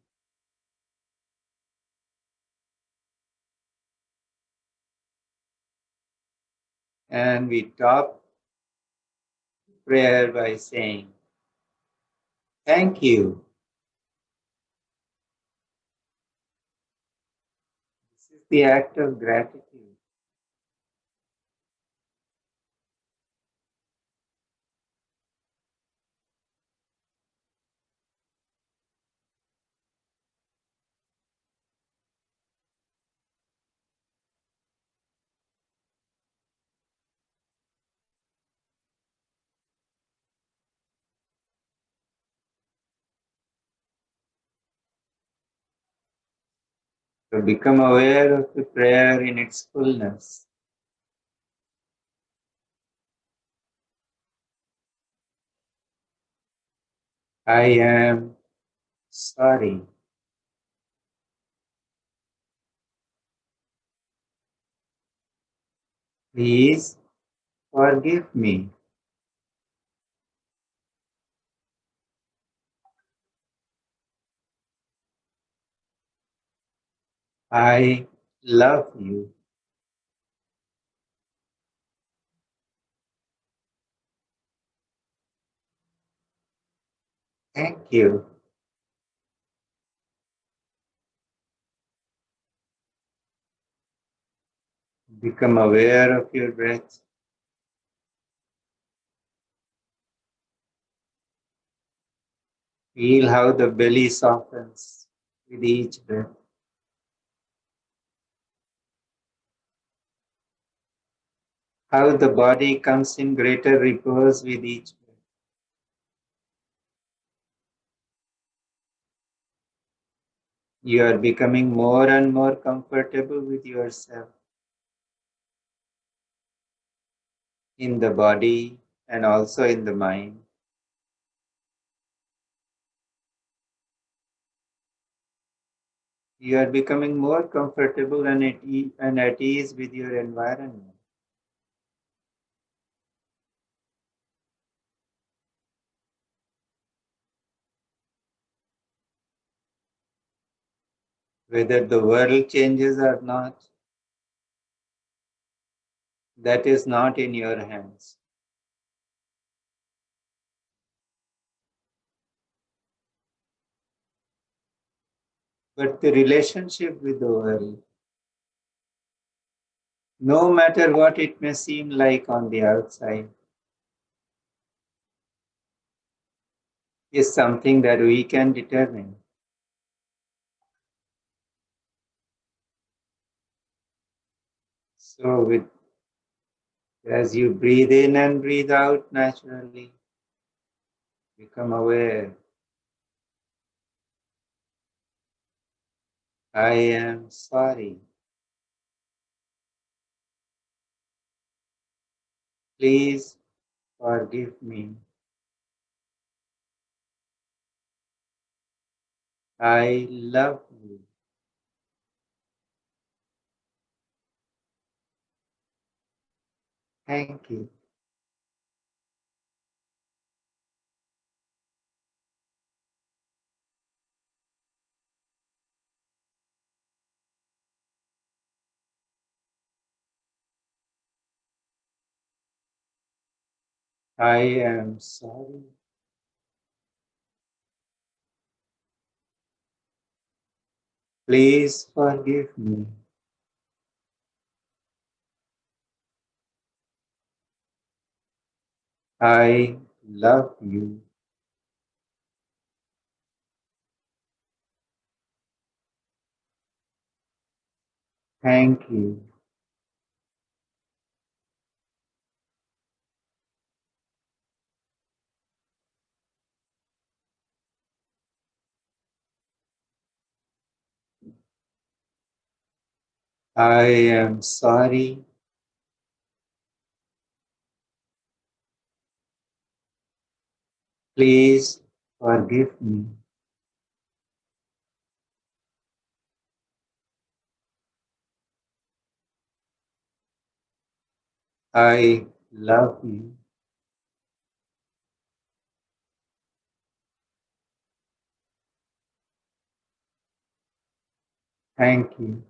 And we top prayer by saying, thank you. This is the act of gratitude. To become aware of the prayer in its fullness. I am sorry. Please forgive me. I love you. Thank you. Become aware of your breath. Feel how the belly softens with each breath. How the body comes in greater repose with each breath. You are becoming more and more comfortable with yourself in the body and also in the mind. You are becoming more comfortable and at ease with your environment. Whether the world changes or not, that is not in your hands. But the relationship with the world, no matter what it may seem like on the outside, is something that we can determine. So as you breathe in and breathe out naturally, become aware. I am sorry. Please forgive me. I love you. Thank you. I am sorry. Please forgive me. I love you. Thank you. I am sorry. Please forgive me. I love you. Thank you.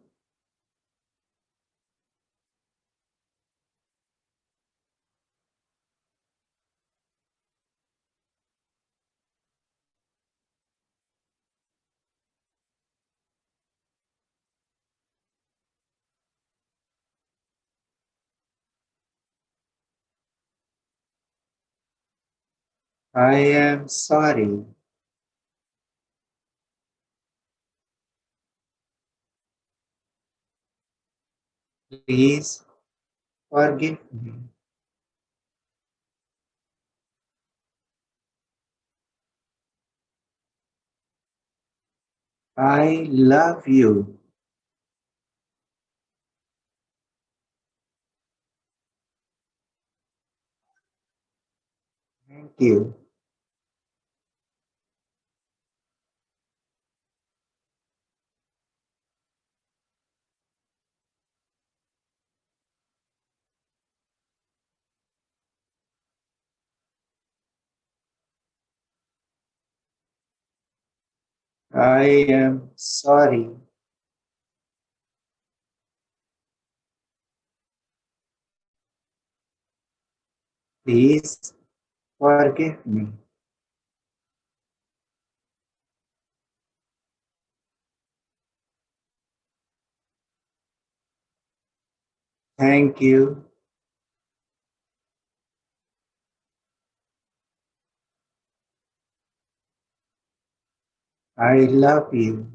I am sorry. Please forgive me. I love you. Thank you. I am sorry. Please forgive me. Thank you. I love you.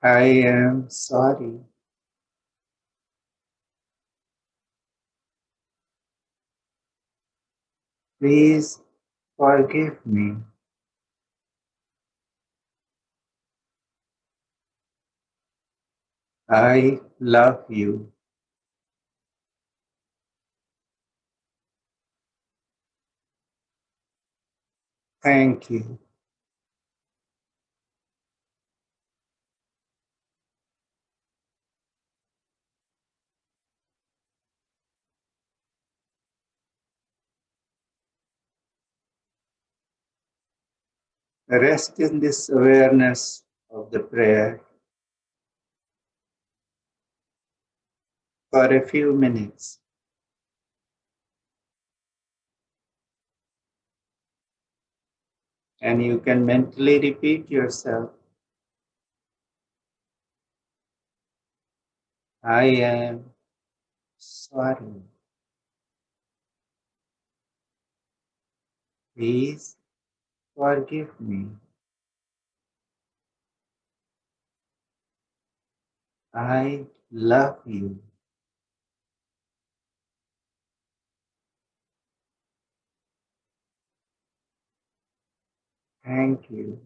I am sorry. Please forgive me. I love you. Thank you. Rest in this awareness of the prayer for a few minutes. And you can mentally repeat yourself. I am sorry. Please forgive me. I love you. Thank you.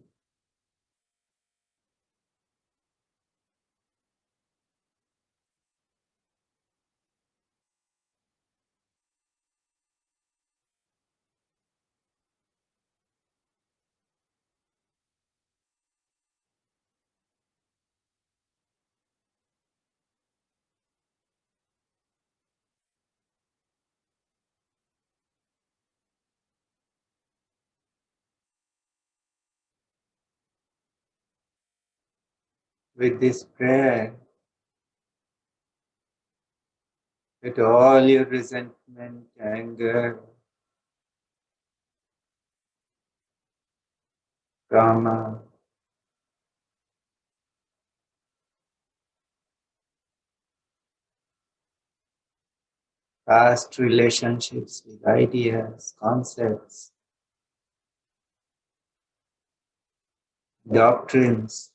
With this prayer, let all your resentment, anger, trauma, past relationships with ideas, concepts, doctrines,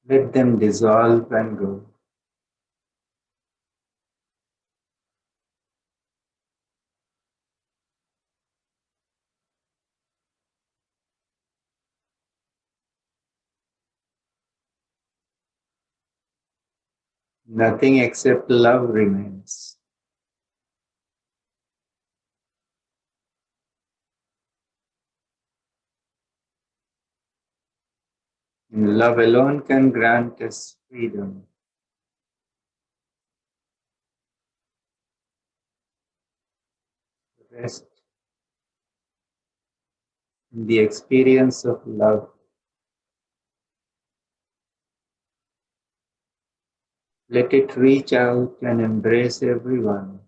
Let them dissolve and go. Nothing except love remains. And love alone can grant us freedom. Rest in the experience of love. Let it reach out and embrace everyone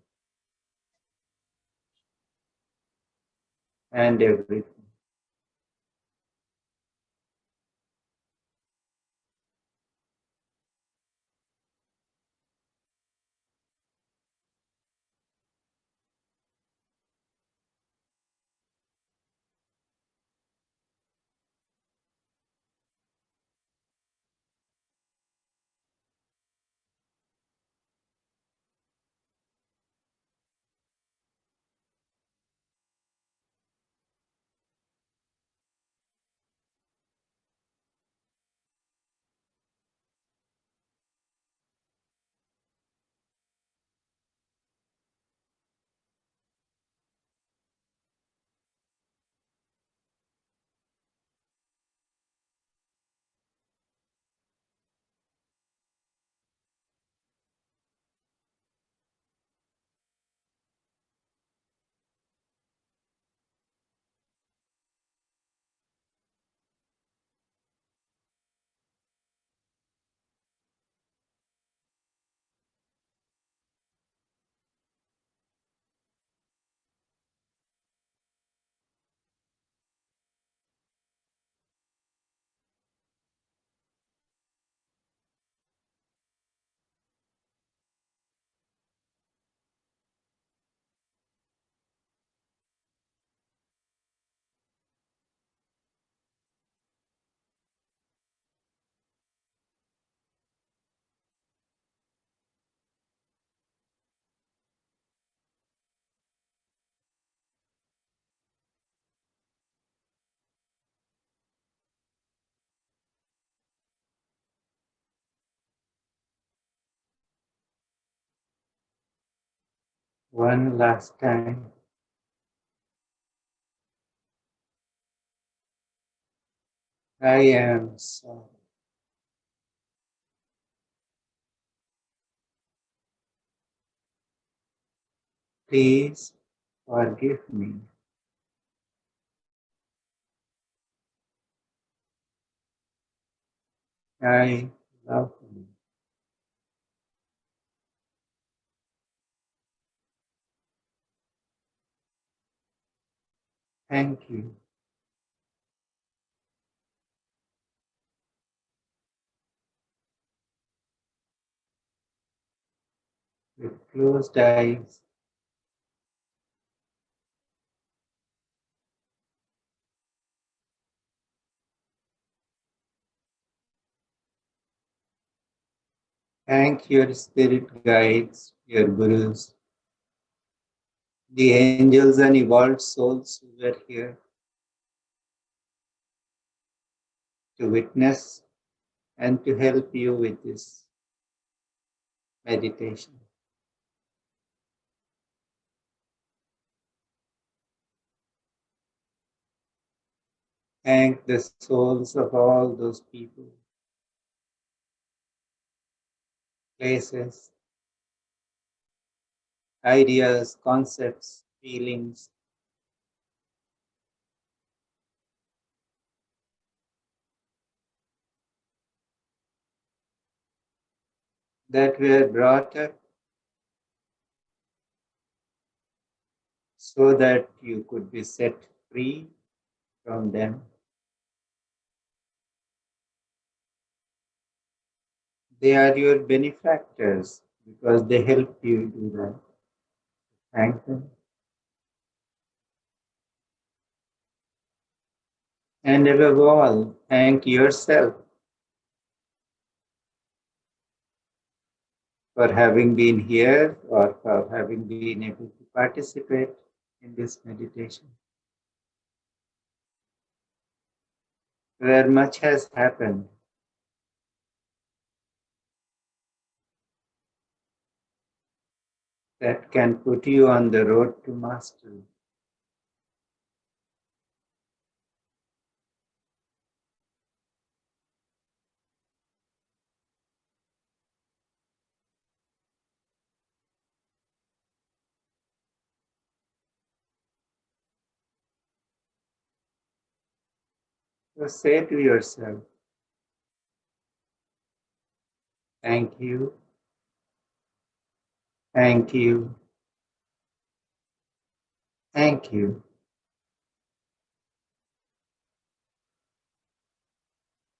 and everything. One last time. I am sorry. Please forgive me. I love you. Thank you. With closed eyes, thank your spirit guides, your gurus, the angels and evolved souls who were here to witness and to help you with this meditation. Thank the souls of all those people, places, ideas, concepts, feelings that were brought up so that you could be set free from them. They are your benefactors because they help you do that. Thank them. And above all, thank yourself for having been here or for having been able to participate in this meditation, where much has happened. That can put you on the road to mastery. So say to yourself, thank you, thank you, thank you.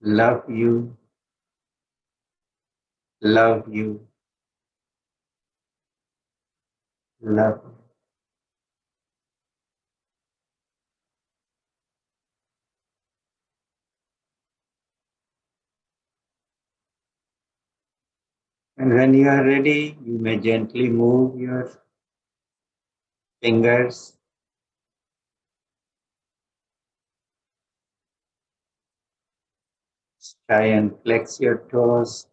Love you, love you, love you. And when you are ready, you may gently move your fingers. Try and flex your toes.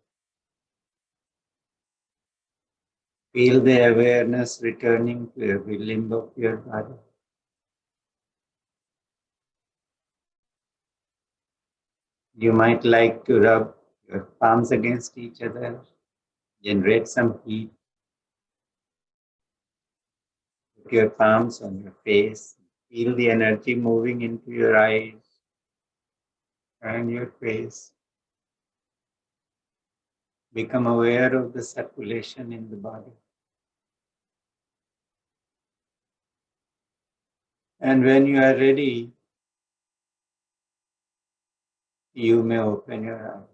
Feel the awareness returning to every limb of your body. You might like to rub your palms against each other, generate some heat. Put your palms on your face. Feel the energy moving into your eyes and your face. Become aware of the circulation in the body. And when you are ready, you may open your eyes.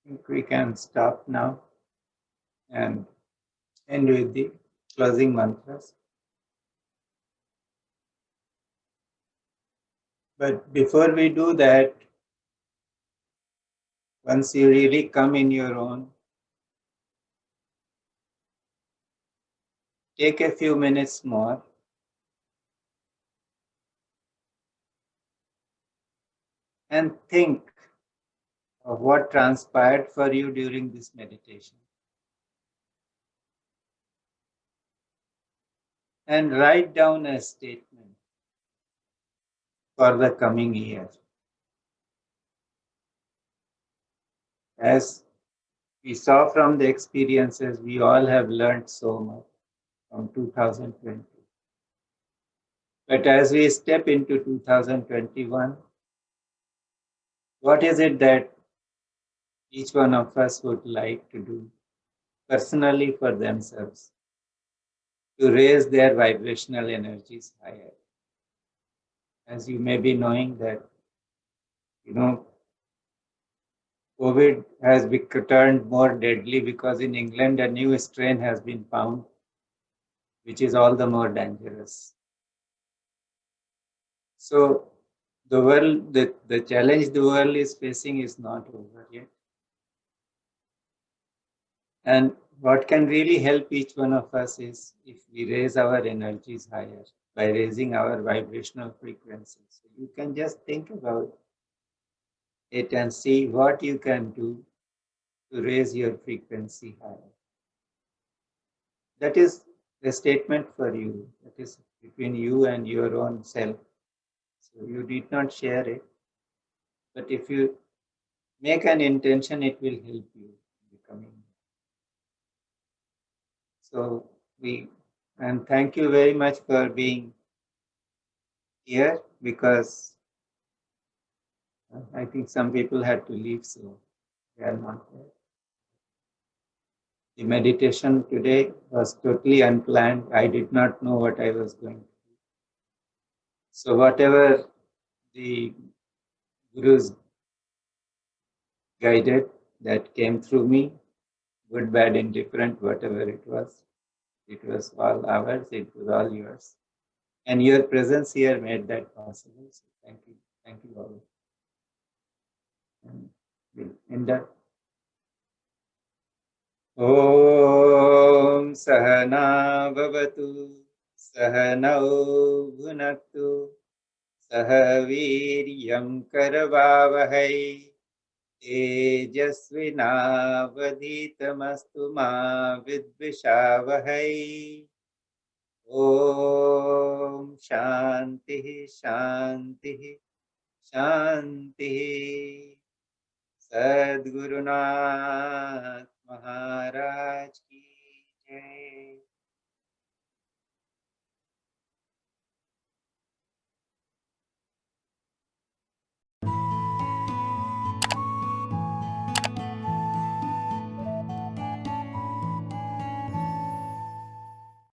I think we can stop now and end with the closing mantras. But before we do that, once you really come in your own, take a few minutes more and think of what transpired for you during this meditation. And write down a statement for the coming year. As we saw from the experiences, we all have learned so much from 2020. But as we step into 2021, what is it that each one of us would like to do personally for themselves to raise their vibrational energies higher? As you may be knowing that, COVID has turned more deadly because in England a new strain has been found, which is all the more dangerous. So the world, the challenge the world is facing is not over yet. And what can really help each one of us is if we raise our energies higher by raising our vibrational frequencies. So you can just think about it and see what you can do to raise your frequency higher. That is a statement for you. That is between you and your own self. So you did not share it. But if you make an intention, it will help you becoming. So and thank you very much for being here, because I think some people had to leave, so they are not there. The meditation today was totally unplanned. I did not know what I was going to do. So whatever the Guru's guided, that came through me, good, bad, indifferent, whatever it was all ours, it was all yours. And your presence here made that possible. So thank you all. And we'll end up. Om Sahana Bhavatu Sahanau Bhunaktu Sahaviryam Karavavahai Tejasvinavadhitamastu ma vidvishavahai. Om Shanti Shanti Shanti. Sadguruna